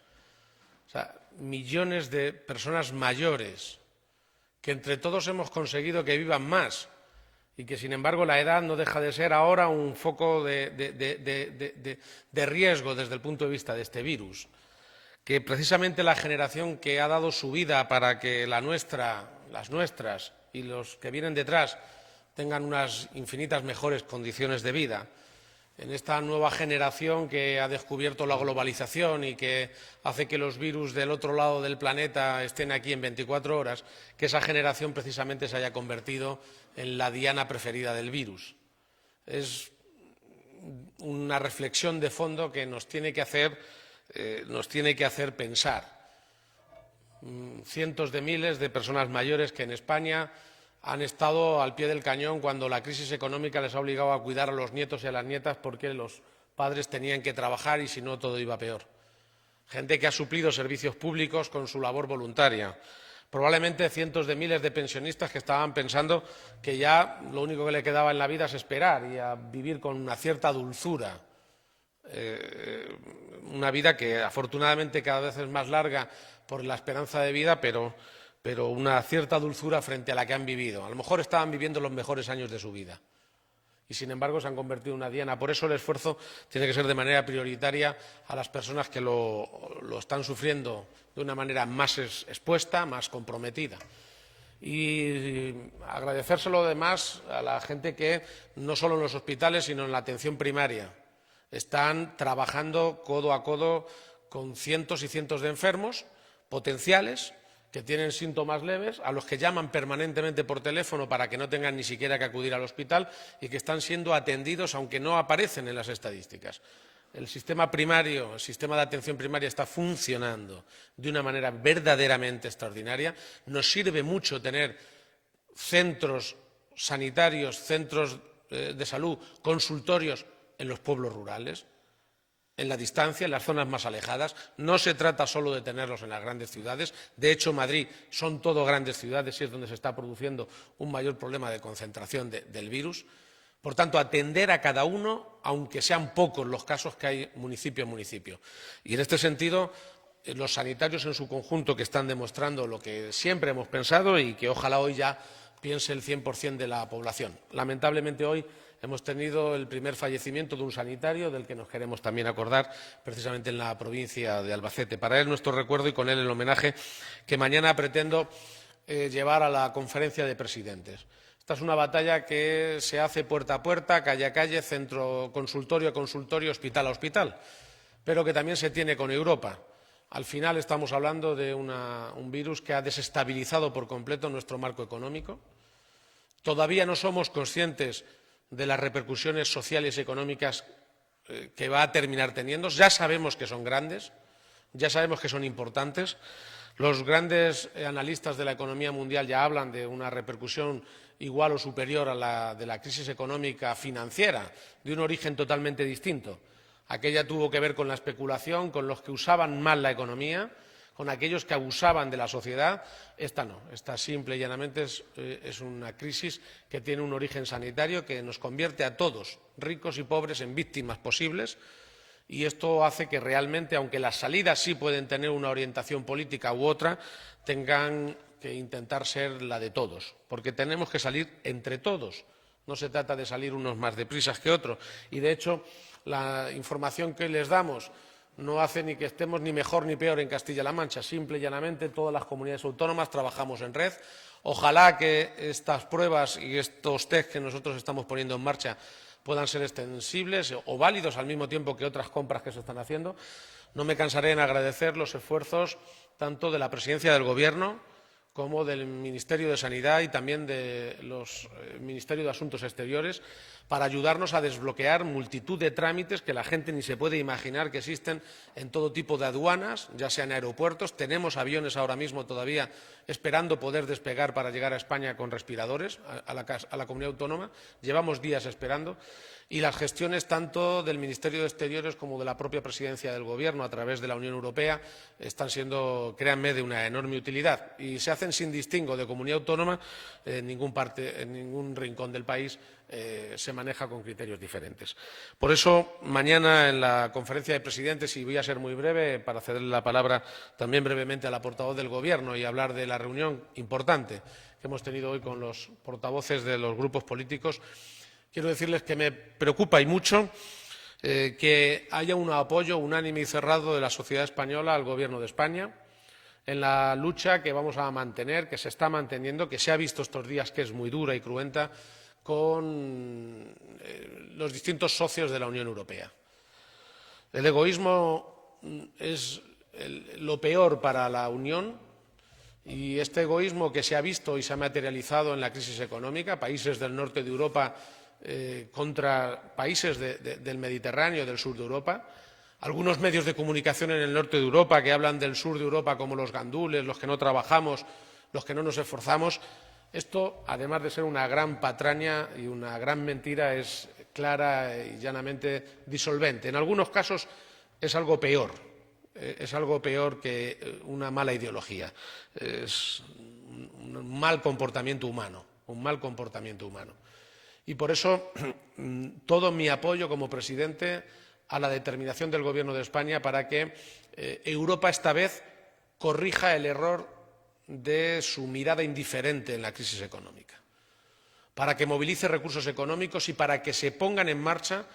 o sea, millones de personas mayores que entre todos hemos conseguido que vivan más y que, sin embargo, la edad no deja de ser ahora un foco de riesgo desde el punto de vista de este virus, que precisamente la generación que ha dado su vida para que las nuestras y los que vienen detrás tengan unas infinitas mejores condiciones de vida, en esta nueva generación que ha descubierto la globalización y que hace que los virus del otro lado del planeta estén aquí en 24 horas, que esa generación precisamente se haya convertido en la diana preferida del virus. Es una reflexión de fondo que nos tiene que hacer pensar. Cientos de miles de personas mayores que en España han estado al pie del cañón cuando la crisis económica les ha obligado a cuidar a los nietos y a las nietas porque los padres tenían que trabajar y si no todo iba peor. Gente que ha suplido servicios públicos con su labor voluntaria. Probablemente cientos de miles de pensionistas que estaban pensando que ya lo único que le quedaba en la vida es esperar y a vivir con una cierta dulzura. Una vida que afortunadamente cada vez es más larga por la esperanza de vida, pero una cierta dulzura frente a la que han vivido. A lo mejor estaban viviendo los mejores años de su vida y, sin embargo, se han convertido en una diana. Por eso el esfuerzo tiene que ser de manera prioritaria a las personas que lo están sufriendo de una manera más expuesta, más comprometida. Y agradecérselo además a la gente que, no solo en los hospitales, sino en la atención primaria, están trabajando codo a codo con cientos y cientos de enfermos potenciales que tienen síntomas leves, a los que llaman permanentemente por teléfono para que no tengan ni siquiera que acudir al hospital y que están siendo atendidos aunque no aparecen en las estadísticas. El sistema primario, el sistema de atención primaria está funcionando de una manera verdaderamente extraordinaria. Nos sirve mucho tener centros sanitarios, centros de salud, consultorios en los pueblos rurales, en la distancia, en las zonas más alejadas. No se trata solo de tenerlos en las grandes ciudades. De hecho, Madrid son todo grandes ciudades y es donde se está produciendo un mayor problema de concentración del virus. Por tanto, atender a cada uno, aunque sean pocos los casos que hay municipio a municipio. Y en este sentido, los sanitarios en su conjunto, que están demostrando lo que siempre hemos pensado y que ojalá hoy ya piense el 100% de la población. Lamentablemente hoy hemos tenido el primer fallecimiento de un sanitario, del que nos queremos también acordar, precisamente en la provincia de Albacete. Para él nuestro recuerdo y con él el homenaje que mañana pretendo llevar a la conferencia de presidentes. Esta es una batalla que se hace puerta a puerta, calle a calle, centro consultorio a consultorio, hospital a hospital, pero que también se tiene con Europa. Al final estamos hablando de un virus que ha desestabilizado por completo nuestro marco económico. Todavía no somos conscientes de las repercusiones sociales y económicas que va a terminar teniendo. Ya sabemos que son grandes, ya sabemos que son importantes. Los grandes analistas de la economía mundial ya hablan de una repercusión igual o superior a la de la crisis económica financiera, de un origen totalmente distinto. Aquella tuvo que ver con la especulación, con los que usaban mal la economía, con aquellos que abusaban de la sociedad. Esta no, esta simple y llanamente es una crisis que tiene un origen sanitario que nos convierte a todos, ricos y pobres, en víctimas posibles, y esto hace que realmente, aunque las salidas sí pueden tener una orientación política u otra, tengan que intentar ser la de todos, porque tenemos que salir entre todos. No se trata de salir unos más deprisa que otros, y de hecho la información que les damos no hace ni que estemos ni mejor ni peor en Castilla-La Mancha. Simple y llanamente todas las comunidades autónomas trabajamos en red. Ojalá que estas pruebas y estos test que nosotros estamos poniendo en marcha puedan ser extensibles o válidos al mismo tiempo que otras compras que se están haciendo. No me cansaré en agradecer los esfuerzos tanto de la Presidencia del Gobierno como del Ministerio de Sanidad y también del Ministerio de Asuntos Exteriores, para ayudarnos a desbloquear multitud de trámites que la gente ni se puede imaginar que existen en todo tipo de aduanas, ya sea en aeropuertos. Tenemos aviones ahora mismo todavía esperando poder despegar para llegar a España con respiradores, a la comunidad autónoma. Llevamos días esperando. Y las gestiones tanto del Ministerio de Exteriores como de la propia Presidencia del Gobierno a través de la Unión Europea están siendo, créanme, de una enorme utilidad y se hacen sin distingo de comunidad autónoma. En ningún rincón del país se maneja con criterios diferentes. Por eso, mañana en la conferencia de presidentes, y voy a ser muy breve para cederle la palabra también brevemente a la portavoz del Gobierno y hablar de la reunión importante que hemos tenido hoy con los portavoces de los grupos políticos, quiero decirles que me preocupa y mucho que haya un apoyo unánime y cerrado de la sociedad española al Gobierno de España en la lucha que vamos a mantener, que se está manteniendo, que se ha visto estos días que es muy dura y cruenta, con los distintos socios de la Unión Europea. El egoísmo es lo peor para la Unión, y este egoísmo que se ha visto y se ha materializado en la crisis económica, países del norte de Europa contra países del Mediterráneo, del sur de Europa. Algunos medios de comunicación en el norte de Europa que hablan del sur de Europa como los gandules, los que no trabajamos, los que no nos esforzamos. Esto, además de ser una gran patraña y una gran mentira, es clara y llanamente disolvente. En algunos casos es algo peor que una mala ideología. Es un mal comportamiento humano, Y por eso todo mi apoyo como presidente a la determinación del Gobierno de España para que Europa esta vez corrija el error de su mirada indiferente en la crisis económica, para que movilice recursos económicos y para que se pongan en marcha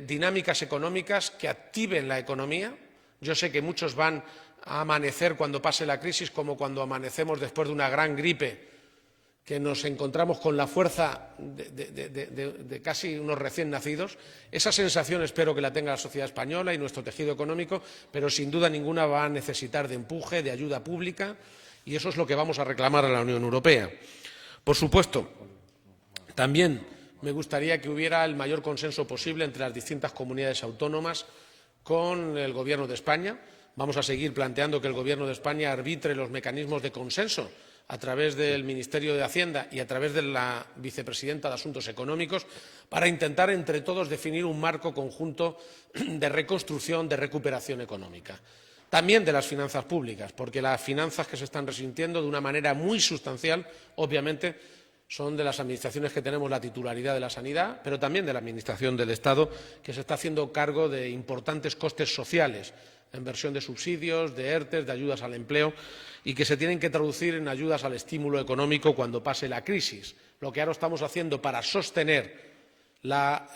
dinámicas económicas que activen la economía. Yo sé que muchos van a amanecer cuando pase la crisis como cuando amanecemos después de una gran gripe que nos encontramos con la fuerza de casi unos recién nacidos. Esa sensación espero que la tenga la sociedad española y nuestro tejido económico, pero sin duda ninguna va a necesitar de empuje, de ayuda pública, y eso es lo que vamos a reclamar a la Unión Europea. Por supuesto, también me gustaría que hubiera el mayor consenso posible entre las distintas comunidades autónomas con el Gobierno de España. Vamos a seguir planteando que el Gobierno de España arbitre los mecanismos de consenso a través del Ministerio de Hacienda y a través de la Vicepresidenta de Asuntos Económicos para intentar entre todos definir un marco conjunto de reconstrucción, de recuperación económica. También de las finanzas públicas, porque las finanzas que se están resintiendo de una manera muy sustancial, obviamente, son de las administraciones que tenemos la titularidad de la sanidad, pero también de la Administración del Estado, que se está haciendo cargo de importantes costes sociales, en versión de subsidios, de ERTE, de ayudas al empleo, y que se tienen que traducir en ayudas al estímulo económico cuando pase la crisis. Lo que ahora estamos haciendo para sostener la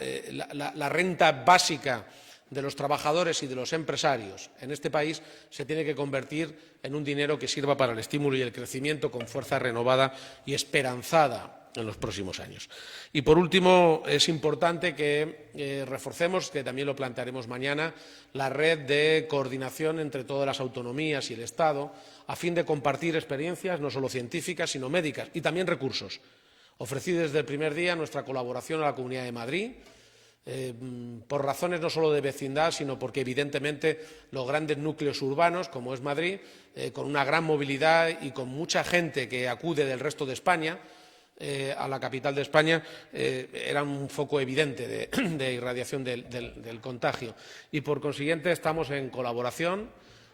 renta básica de los trabajadores y de los empresarios en este país se tiene que convertir en un dinero que sirva para el estímulo y el crecimiento con fuerza renovada y esperanzada en los próximos años. Y, por último, es importante que reforcemos, que también lo plantearemos mañana, la red de coordinación entre todas las autonomías y el Estado, a fin de compartir experiencias no solo científicas, sino médicas, y también recursos. Ofrecí desde el primer día nuestra colaboración a la Comunidad de Madrid, por razones no solo de vecindad, sino porque, evidentemente, los grandes núcleos urbanos, como es Madrid, con una gran movilidad y con mucha gente que acude del resto de España a la capital de España, era un foco evidente de irradiación del contagio. Y, por consiguiente, estamos en colaboración.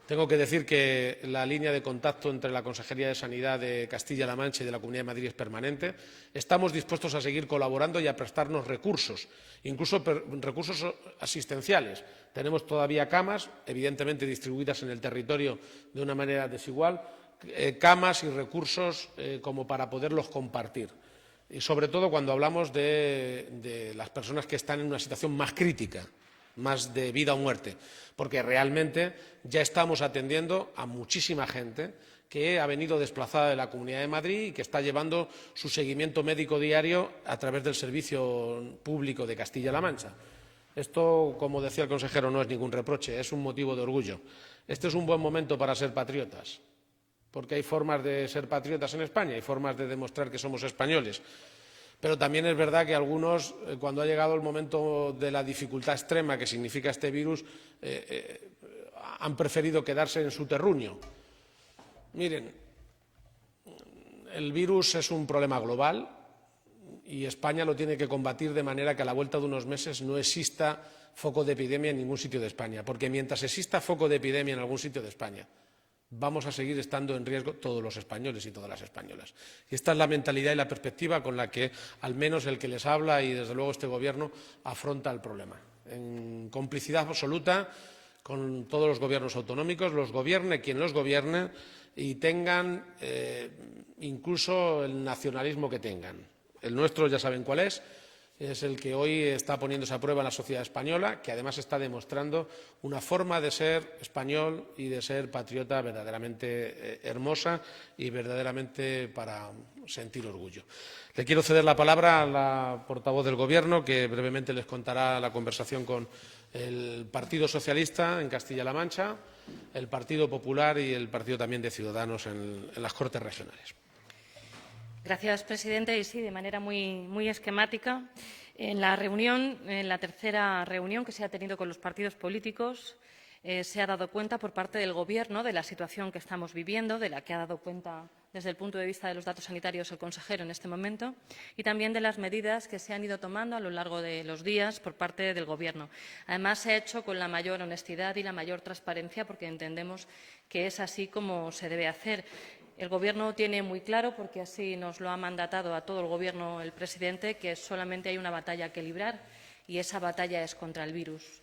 Tengo que decir que la línea de contacto entre la Consejería de Sanidad de Castilla-La Mancha y de la Comunidad de Madrid es permanente. Estamos dispuestos a seguir colaborando y a prestarnos recursos, incluso recursos asistenciales. Tenemos todavía camas, evidentemente distribuidas en el territorio de una manera desigual, camas y recursos como para poderlos compartir. Y sobre todo cuando hablamos de las personas que están en una situación más crítica, más de vida o muerte, porque realmente ya estamos atendiendo a muchísima gente que ha venido desplazada de la Comunidad de Madrid y que está llevando su seguimiento médico diario a través del Servicio Público de Castilla-La Mancha. Esto, como decía el consejero, no es ningún reproche, es un motivo de orgullo. Este es un buen momento para ser patriotas, porque hay formas de ser patriotas en España, hay formas de demostrar que somos españoles. Pero también es verdad que algunos, cuando ha llegado el momento de la dificultad extrema que significa este virus, han preferido quedarse en su terruño. Miren, el virus es un problema global y España lo tiene que combatir de manera que a la vuelta de unos meses no exista foco de epidemia en ningún sitio de España, porque mientras exista foco de epidemia en algún sitio de España, vamos a seguir estando en riesgo todos los españoles y todas las españolas. Y esta es la mentalidad y la perspectiva con la que, al menos el que les habla y, desde luego, este Gobierno afronta el problema. En complicidad absoluta con todos los gobiernos autonómicos, los gobierne quien los gobierne y tengan incluso el nacionalismo que tengan. El nuestro ya saben cuál es el que hoy está poniéndose a prueba en la sociedad española, que además está demostrando una forma de ser español y de ser patriota verdaderamente hermosa y verdaderamente para sentir orgullo. Le quiero ceder la palabra a la portavoz del Gobierno, que brevemente les contará la conversación con el Partido Socialista en Castilla-La Mancha, el Partido Popular y el Partido también de Ciudadanos en las Cortes Regionales. Gracias, presidente. Y sí, de manera muy esquemática, en la tercera reunión que se ha tenido con los partidos políticos, se ha dado cuenta por parte del Gobierno de la situación que estamos viviendo, de la que ha dado cuenta desde el punto de vista de los datos sanitarios el consejero en este momento, y también de las medidas que se han ido tomando a lo largo de los días por parte del Gobierno. Además, se ha hecho con la mayor honestidad y la mayor transparencia, porque entendemos que es así como se debe hacer. El Gobierno tiene muy claro, porque así nos lo ha mandatado a todo el Gobierno el presidente, que solamente hay una batalla que librar, y esa batalla es contra el virus.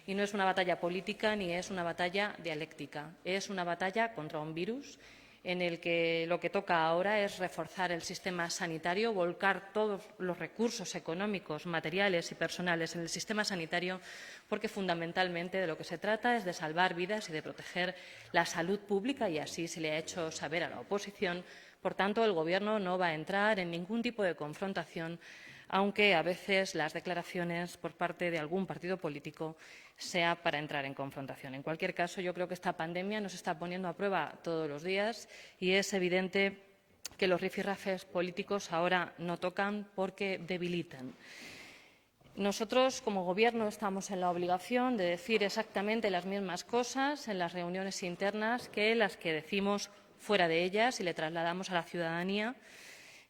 Y no es una batalla política ni es una batalla dialéctica, es una batalla contra un virus en el que lo que toca ahora es reforzar el sistema sanitario, volcar todos los recursos económicos, materiales y personales en el sistema sanitario, porque fundamentalmente de lo que se trata es de salvar vidas y de proteger la salud pública, y así se le ha hecho saber a la oposición Por tanto, el Gobierno no va a entrar en ningún tipo de confrontación, aunque a veces las declaraciones por parte de algún partido político sea para entrar en confrontación. En cualquier caso, yo creo que esta pandemia nos está poniendo a prueba todos los días y es evidente que los rifirrafes políticos ahora no tocan porque debilitan. Nosotros, como Gobierno, estamos en la obligación de decir exactamente las mismas cosas en las reuniones internas que las que decimos fuera de ellas y le trasladamos a la ciudadanía.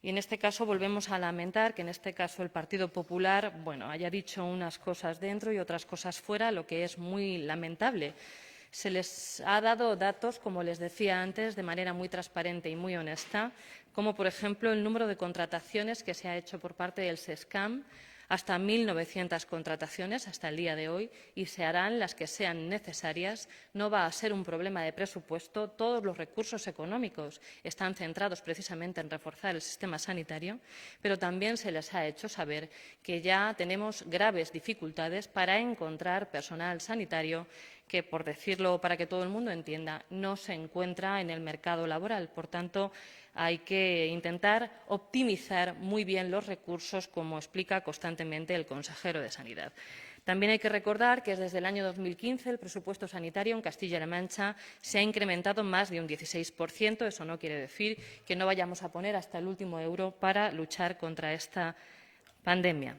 Y en este caso volvemos a lamentar que en este caso el Partido Popular haya dicho unas cosas dentro y otras cosas fuera, lo que es muy lamentable. Se les ha dado datos, como les decía antes, de manera muy transparente y muy honesta, como por ejemplo el número de contrataciones que se ha hecho por parte del SESCAM, hasta 1.900 contrataciones hasta el día de hoy, y se harán las que sean necesarias. No va a ser un problema de presupuesto. Todos los recursos económicos están centrados precisamente en reforzar el sistema sanitario, pero también se les ha hecho saber que ya tenemos graves dificultades para encontrar personal sanitario que, por decirlo para que todo el mundo entienda, no se encuentra en el mercado laboral. Por tanto, hay que intentar optimizar muy bien los recursos, como explica constantemente el consejero de Sanidad. También hay que recordar que desde el año 2015 el presupuesto sanitario en Castilla-La Mancha se ha incrementado más de un 16%. Eso no quiere decir que no vayamos a poner hasta el último euro para luchar contra esta pandemia.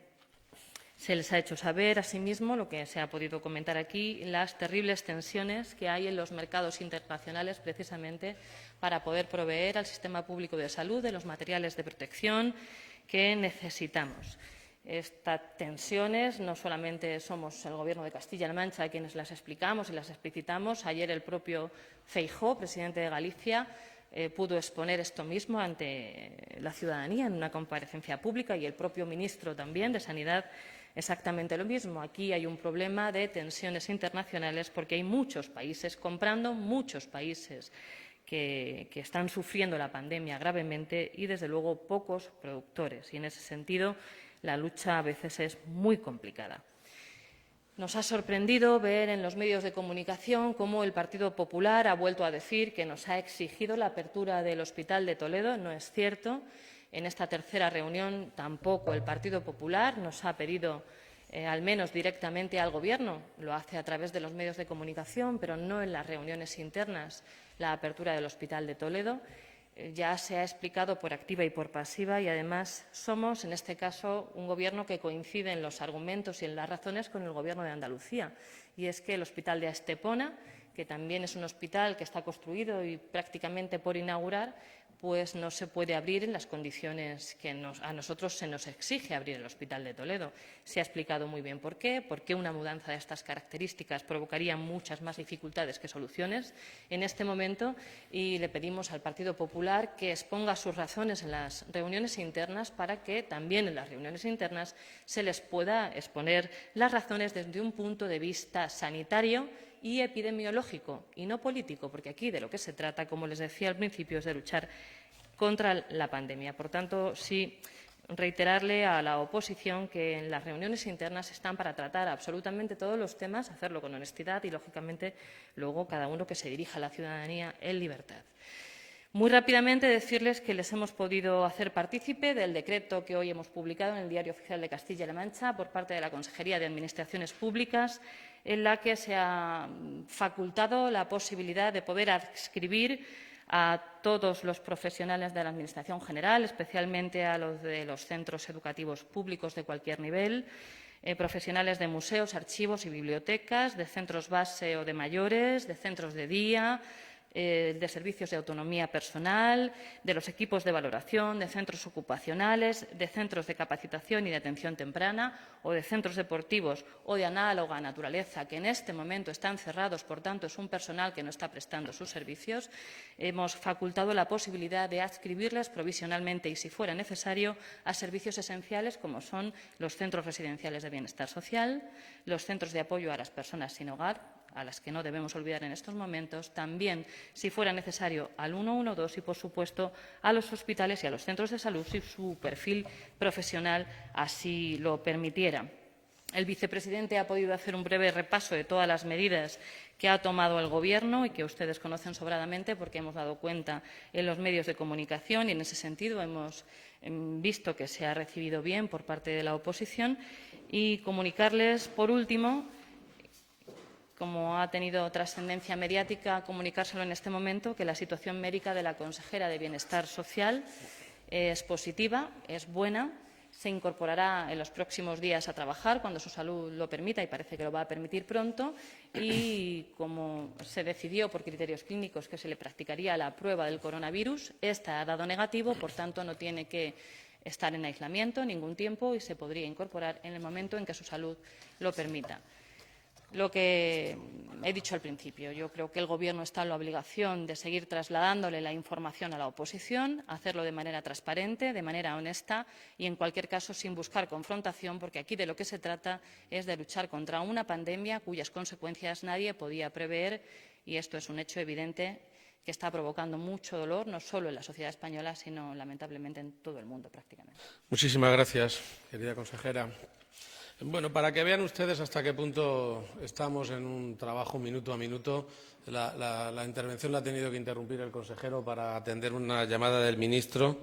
Se les ha hecho saber, asimismo, lo que se ha podido comentar aquí, las terribles tensiones que hay en los mercados internacionales precisamente para poder proveer al sistema público de salud de los materiales de protección que necesitamos. Estas tensiones no solamente somos el Gobierno de Castilla-La Mancha quienes las explicamos y las explicitamos. Ayer el propio Feijóo, presidente de Galicia, pudo exponer esto mismo ante la ciudadanía en una comparecencia pública y el propio ministro también de Sanidad exactamente lo mismo. Aquí hay un problema de tensiones internacionales porque hay muchos países comprando, muchos países que están sufriendo la pandemia gravemente y, desde luego, pocos productores. Y, en ese sentido, la lucha a veces es muy complicada. Nos ha sorprendido ver en los medios de comunicación cómo el Partido Popular ha vuelto a decir que nos ha exigido la apertura del Hospital de Toledo. No es cierto. En esta tercera reunión tampoco el Partido Popular nos ha pedido, al menos directamente al Gobierno, lo hace a través de los medios de comunicación, pero no en las reuniones internas, la apertura del Hospital de Toledo. Ya se ha explicado por activa y por pasiva y, además, somos, en este caso, un Gobierno que coincide en los argumentos y en las razones con el Gobierno de Andalucía. Y es que el Hospital de Estepona, que también es un hospital que está construido y prácticamente por inaugurar, pues no se puede abrir en las condiciones que a nosotros se nos exige abrir el Hospital de Toledo. Se ha explicado muy bien por qué una mudanza de estas características provocaría muchas más dificultades que soluciones en este momento, y le pedimos al Partido Popular que exponga sus razones en las reuniones internas para que también en las reuniones internas se les pueda exponer las razones desde un punto de vista sanitario y epidemiológico, y no político, porque aquí de lo que se trata, como les decía al principio, es de luchar contra la pandemia. Por tanto, sí, reiterarle a la oposición que en las reuniones internas están para tratar absolutamente todos los temas, hacerlo con honestidad y, lógicamente, luego cada uno que se dirija a la ciudadanía en libertad. Muy rápidamente decirles que les hemos podido hacer partícipe del decreto que hoy hemos publicado en el Diario Oficial de Castilla-La Mancha por parte de la Consejería de Administraciones Públicas, en la que se ha facultado la posibilidad de poder adscribir a todos los profesionales de la Administración general, especialmente a los de los centros educativos públicos de cualquier nivel, profesionales de museos, archivos y bibliotecas, de centros base o de mayores, de centros de día, de servicios de autonomía personal, de los equipos de valoración, de centros ocupacionales, de centros de capacitación y de atención temprana o de centros deportivos o de análoga naturaleza que en este momento están cerrados, por tanto es un personal que no está prestando sus servicios. Hemos facultado la posibilidad de adscribirles provisionalmente y, si fuera necesario, a servicios esenciales como son los centros residenciales de bienestar social, los centros de apoyo a las personas sin hogar, a las que no debemos olvidar en estos momentos, también, si fuera necesario, al 112 y, por supuesto, a los hospitales y a los centros de salud si su perfil profesional así lo permitiera. El vicepresidente ha podido hacer un breve repaso de todas las medidas que ha tomado el Gobierno y que ustedes conocen sobradamente porque hemos dado cuenta en los medios de comunicación y, en ese sentido, hemos visto que se ha recibido bien por parte de la oposición. Y comunicarles, por último, como ha tenido trascendencia mediática, comunicárselo en este momento, que la situación médica de la consejera de Bienestar Social es positiva, es buena. Se incorporará en los próximos días a trabajar cuando su salud lo permita y parece que lo va a permitir pronto. Y como se decidió por criterios clínicos que se le practicaría la prueba del coronavirus, esta ha dado negativo, por tanto no tiene que estar en aislamiento ningún tiempo y se podría incorporar en el momento en que su salud lo permita. Lo que he dicho al principio, yo creo que el Gobierno está en la obligación de seguir trasladándole la información a la oposición, hacerlo de manera transparente, de manera honesta y, en cualquier caso, sin buscar confrontación, porque aquí de lo que se trata es de luchar contra una pandemia cuyas consecuencias nadie podía prever, y esto es un hecho evidente que está provocando mucho dolor, no solo en la sociedad española, sino, lamentablemente, en todo el mundo prácticamente. Muchísimas gracias, querida consejera. Bueno, para que vean ustedes hasta qué punto estamos en un trabajo minuto a minuto, la intervención la ha tenido que interrumpir el consejero para atender una llamada del ministro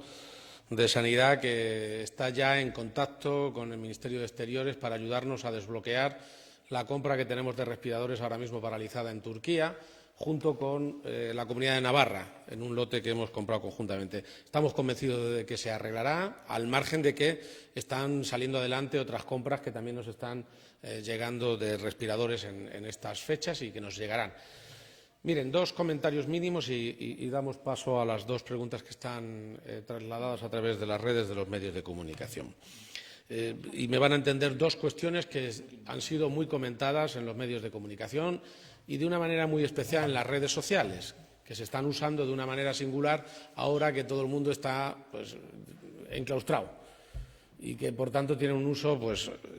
de Sanidad, que está ya en contacto con el Ministerio de Exteriores para ayudarnos a desbloquear la compra que tenemos de respiradores ahora mismo paralizada en Turquía, junto con la Comunidad de Navarra, en un lote que hemos comprado conjuntamente. Estamos convencidos de que se arreglará, al margen de que están saliendo adelante otras compras que también nos están llegando de respiradores en estas fechas y que nos llegarán. Miren, dos comentarios mínimos y damos paso a las dos preguntas que están trasladadas a través de las redes de los medios de comunicación. Y me van a entender dos cuestiones que han sido muy comentadas en los medios de comunicación y de una manera muy especial en las redes sociales, que se están usando de una manera singular ahora que todo el mundo está enclaustrado y que, por tanto, tienen un uso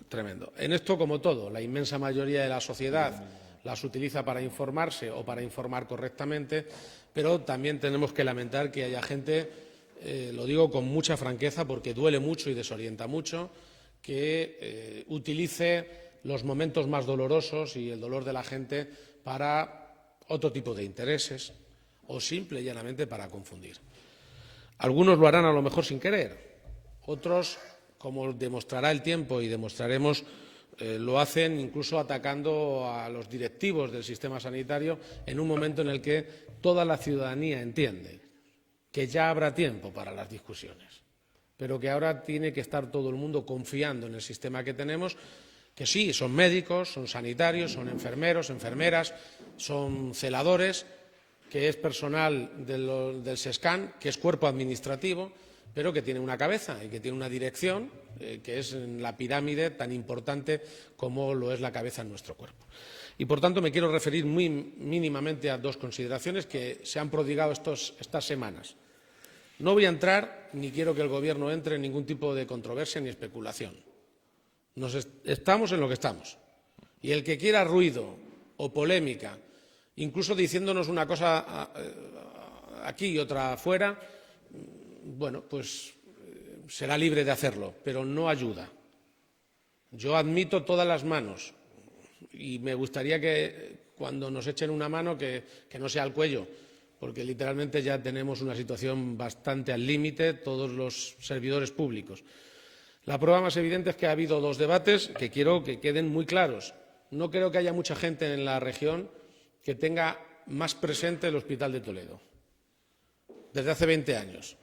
tremendo. En esto, como todo, la inmensa mayoría de la sociedad las utiliza para informarse o para informar correctamente, pero también tenemos que lamentar que haya gente, lo digo con mucha franqueza porque duele mucho y desorienta mucho, que utilice los momentos más dolorosos y el dolor de la gente para otro tipo de intereses o simple y llanamente para confundir. Algunos lo harán a lo mejor sin querer, otros, como demostrará el tiempo y demostraremos, lo hacen incluso atacando a los directivos del sistema sanitario en un momento en el que toda la ciudadanía entiende que ya habrá tiempo para las discusiones, pero que ahora tiene que estar todo el mundo confiando en el sistema que tenemos, que sí, son médicos, son sanitarios, son enfermeros, enfermeras, son celadores, que es personal del SESCAN, que es cuerpo administrativo, pero que tiene una cabeza y que tiene una dirección, que es en la pirámide tan importante como lo es la cabeza en nuestro cuerpo. Y, por tanto, me quiero referir muy mínimamente a dos consideraciones que se han prodigado estas semanas. No voy a entrar, ni quiero que el Gobierno entre en ningún tipo de controversia ni especulación. Estamos en lo que estamos. Y el que quiera ruido o polémica, incluso diciéndonos una cosa aquí y otra afuera, bueno, pues será libre de hacerlo, pero no ayuda. Yo admito todas las manos y me gustaría que cuando nos echen una mano que no sea al cuello, porque literalmente ya tenemos una situación bastante al límite todos los servidores públicos. La prueba más evidente es que ha habido dos debates que quiero que queden muy claros. No creo que haya mucha gente en la región que tenga más presente el Hospital de Toledo desde hace 20 años.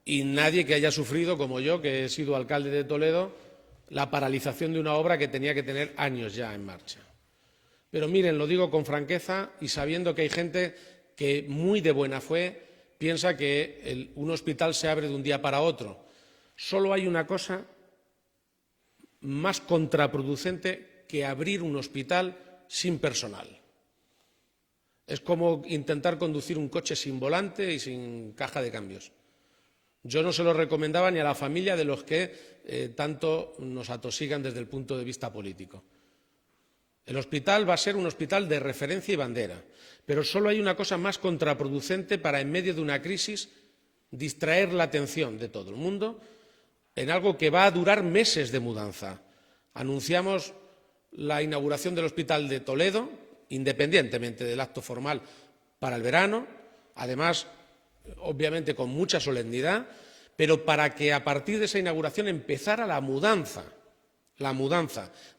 Y nadie que haya sufrido, como yo, que he sido alcalde de Toledo, la paralización de una obra que tenía que tener años ya en marcha. Pero miren, lo digo con franqueza y sabiendo que hay gente que muy de buena fe piensa que un hospital se abre de un día para otro. Solo hay una cosa más contraproducente que abrir un hospital sin personal. Es como intentar conducir un coche sin volante y sin caja de cambios. Yo no se lo recomendaba ni a la familia de los que tanto nos atosigan desde el punto de vista político. El hospital va a ser un hospital de referencia y bandera, pero solo hay una cosa más contraproducente para, en medio de una crisis, distraer la atención de todo el mundo en algo que va a durar meses de mudanza. Anunciamos la inauguración del Hospital de Toledo, independientemente del acto formal, para el verano, además, obviamente, con mucha solemnidad, pero para que a partir de esa inauguración empezara la mudanza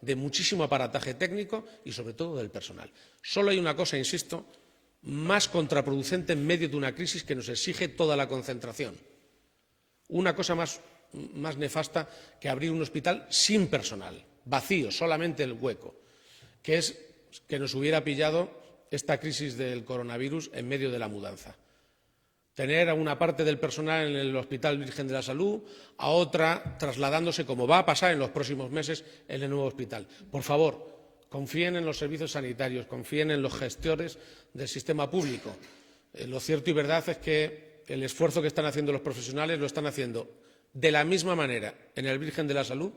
de muchísimo aparataje técnico y, sobre todo, del personal. Solo hay una cosa, insisto, más contraproducente en medio de una crisis que nos exige toda la concentración. Una cosa más nefasta que abrir un hospital sin personal, vacío, solamente el hueco, que es que nos hubiera pillado esta crisis del coronavirus en medio de la mudanza. Tener a una parte del personal en el Hospital Virgen de la Salud, a otra trasladándose, como va a pasar en los próximos meses, en el nuevo hospital. Por favor, confíen en los servicios sanitarios, confíen en los gestores del sistema público. Lo cierto y verdad es que el esfuerzo que están haciendo los profesionales lo están haciendo de la misma manera en el Virgen de la Salud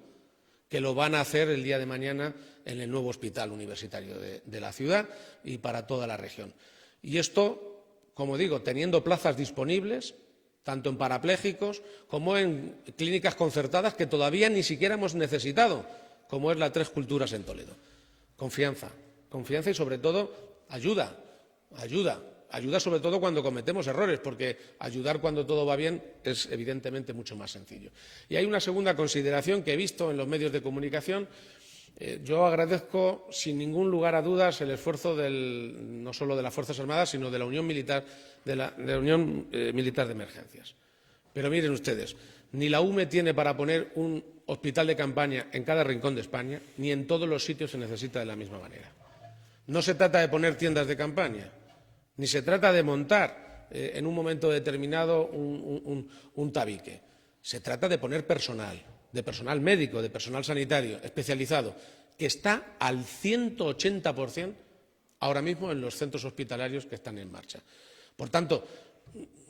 que lo van a hacer el día de mañana en el nuevo hospital universitario de la ciudad y para toda la región. Y esto, como digo, teniendo plazas disponibles, tanto en parapléjicos como en clínicas concertadas que todavía ni siquiera hemos necesitado, como es la Tres Culturas en Toledo. Confianza y, sobre todo, ayuda sobre todo cuando cometemos errores, porque ayudar cuando todo va bien es evidentemente mucho más sencillo. Y hay una segunda consideración que he visto en los medios de comunicación. Yo agradezco, sin ningún lugar a dudas, el esfuerzo no solo de las Fuerzas Armadas, sino de la Unión Militar de Emergencias. Pero miren ustedes, ni la UME tiene para poner un hospital de campaña en cada rincón de España, ni en todos los sitios se necesita de la misma manera. No se trata de poner tiendas de campaña, ni se trata de montar en un momento determinado un tabique. Se trata de poner personal, de personal médico, de personal sanitario especializado, que está al 180% ahora mismo en los centros hospitalarios que están en marcha. Por tanto,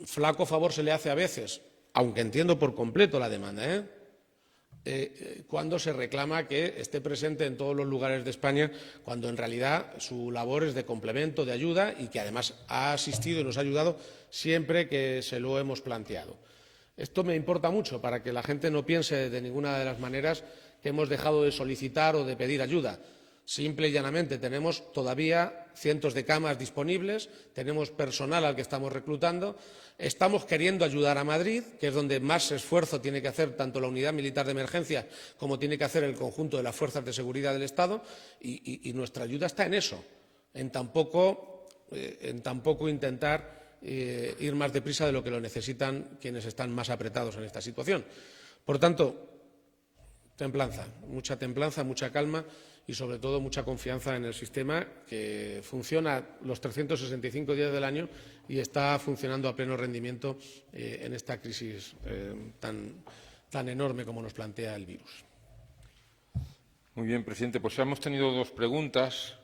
flaco favor se le hace a veces, aunque entiendo por completo la demanda, cuando se reclama que esté presente en todos los lugares de España, cuando en realidad su labor es de complemento, de ayuda y que además ha asistido y nos ha ayudado siempre que se lo hemos planteado. Esto me importa mucho para que la gente no piense de ninguna de las maneras que hemos dejado de solicitar o de pedir ayuda. Simple y llanamente tenemos todavía cientos de camas disponibles, tenemos personal al que estamos reclutando, estamos queriendo ayudar a Madrid, que es donde más esfuerzo tiene que hacer tanto la Unidad Militar de Emergencia como tiene que hacer el conjunto de las fuerzas de seguridad del Estado, y nuestra ayuda está en eso, en tampoco intentar ir más deprisa de lo que lo necesitan quienes están más apretados en esta situación. Por tanto, templanza, mucha calma y, sobre todo, mucha confianza en el sistema, que funciona los 365 días del año y está funcionando a pleno rendimiento en esta crisis tan enorme como nos plantea el virus. Muy bien, presidente. Pues hemos tenido dos preguntas.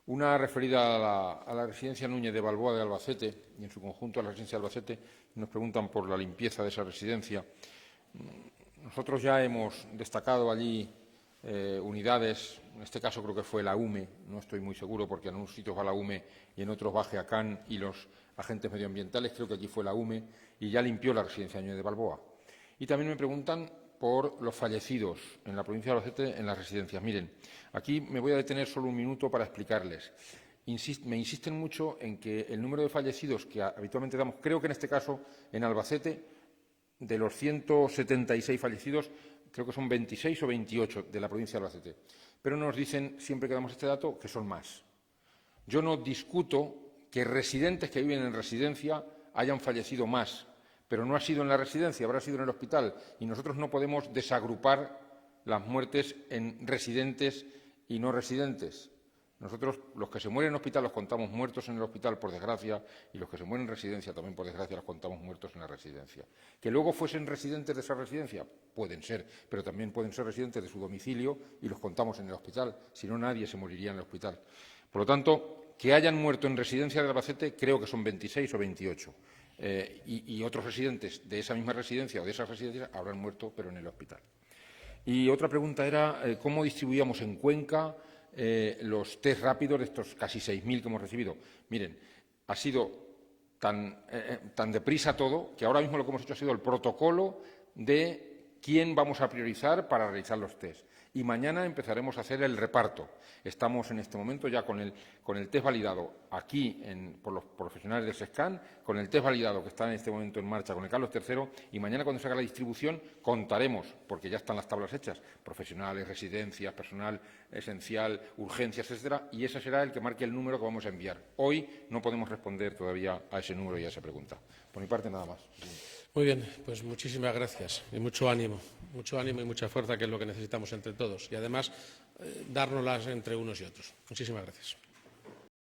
Una referida a la residencia Núñez de Balboa de Albacete y, en su conjunto, a la residencia de Albacete. Nos preguntan por la limpieza de esa residencia. Nosotros ya hemos destacado allí unidades, en este caso creo que fue la UME, no estoy muy seguro porque en unos sitios va la UME y en otros va GEACAN y los agentes medioambientales, creo que aquí fue la UME y ya limpió la residencia Núñez de Balboa. Y también me preguntan por los fallecidos en la provincia de Albacete en las residencias. Miren, aquí me voy a detener solo un minuto para explicarles. Me insisten mucho en que el número de fallecidos que habitualmente damos, creo que en este caso en Albacete, de los 176 fallecidos, creo que son 26 o 28 de la provincia de Albacete. Pero nos dicen, siempre que damos este dato, que son más. Yo no discuto que residentes que viven en residencia hayan fallecido más, pero no ha sido en la residencia, habrá sido en el hospital. Y nosotros no podemos desagrupar las muertes en residentes y no residentes. Nosotros, los que se mueren en el hospital, los contamos muertos en el hospital, por desgracia, y los que se mueren en residencia, también por desgracia, los contamos muertos en la residencia. ¿Que luego fuesen residentes de esa residencia? Pueden ser, pero también pueden ser residentes de su domicilio y los contamos en el hospital. Si no, nadie se moriría en el hospital. Por lo tanto, que hayan muerto en residencia de Albacete, creo que son 26 o 28. Y otros residentes de esa misma residencia o de esas residencias habrán muerto, pero en el hospital. Y otra pregunta era cómo distribuíamos en Cuenca los test rápidos de estos casi 6.000 que hemos recibido. Miren, ha sido tan deprisa todo que ahora mismo lo que hemos hecho ha sido el protocolo de quién vamos a priorizar para realizar los test. y mañana empezaremos a hacer el reparto. Estamos en este momento ya con el test validado aquí por los profesionales del SESCAN, con el test validado que está en este momento en marcha con el Carlos III, y mañana cuando se haga la distribución contaremos, porque ya están las tablas hechas, profesionales, residencias, personal esencial, urgencias, etcétera, y ese será el que marque el número que vamos a enviar. Hoy no podemos responder todavía a ese número y a esa pregunta. Por mi parte, nada más. Muy bien, pues muchísimas gracias y mucho ánimo y mucha fuerza, que es lo que necesitamos entre todos, y además dárnoslas entre unos y otros. Muchísimas gracias.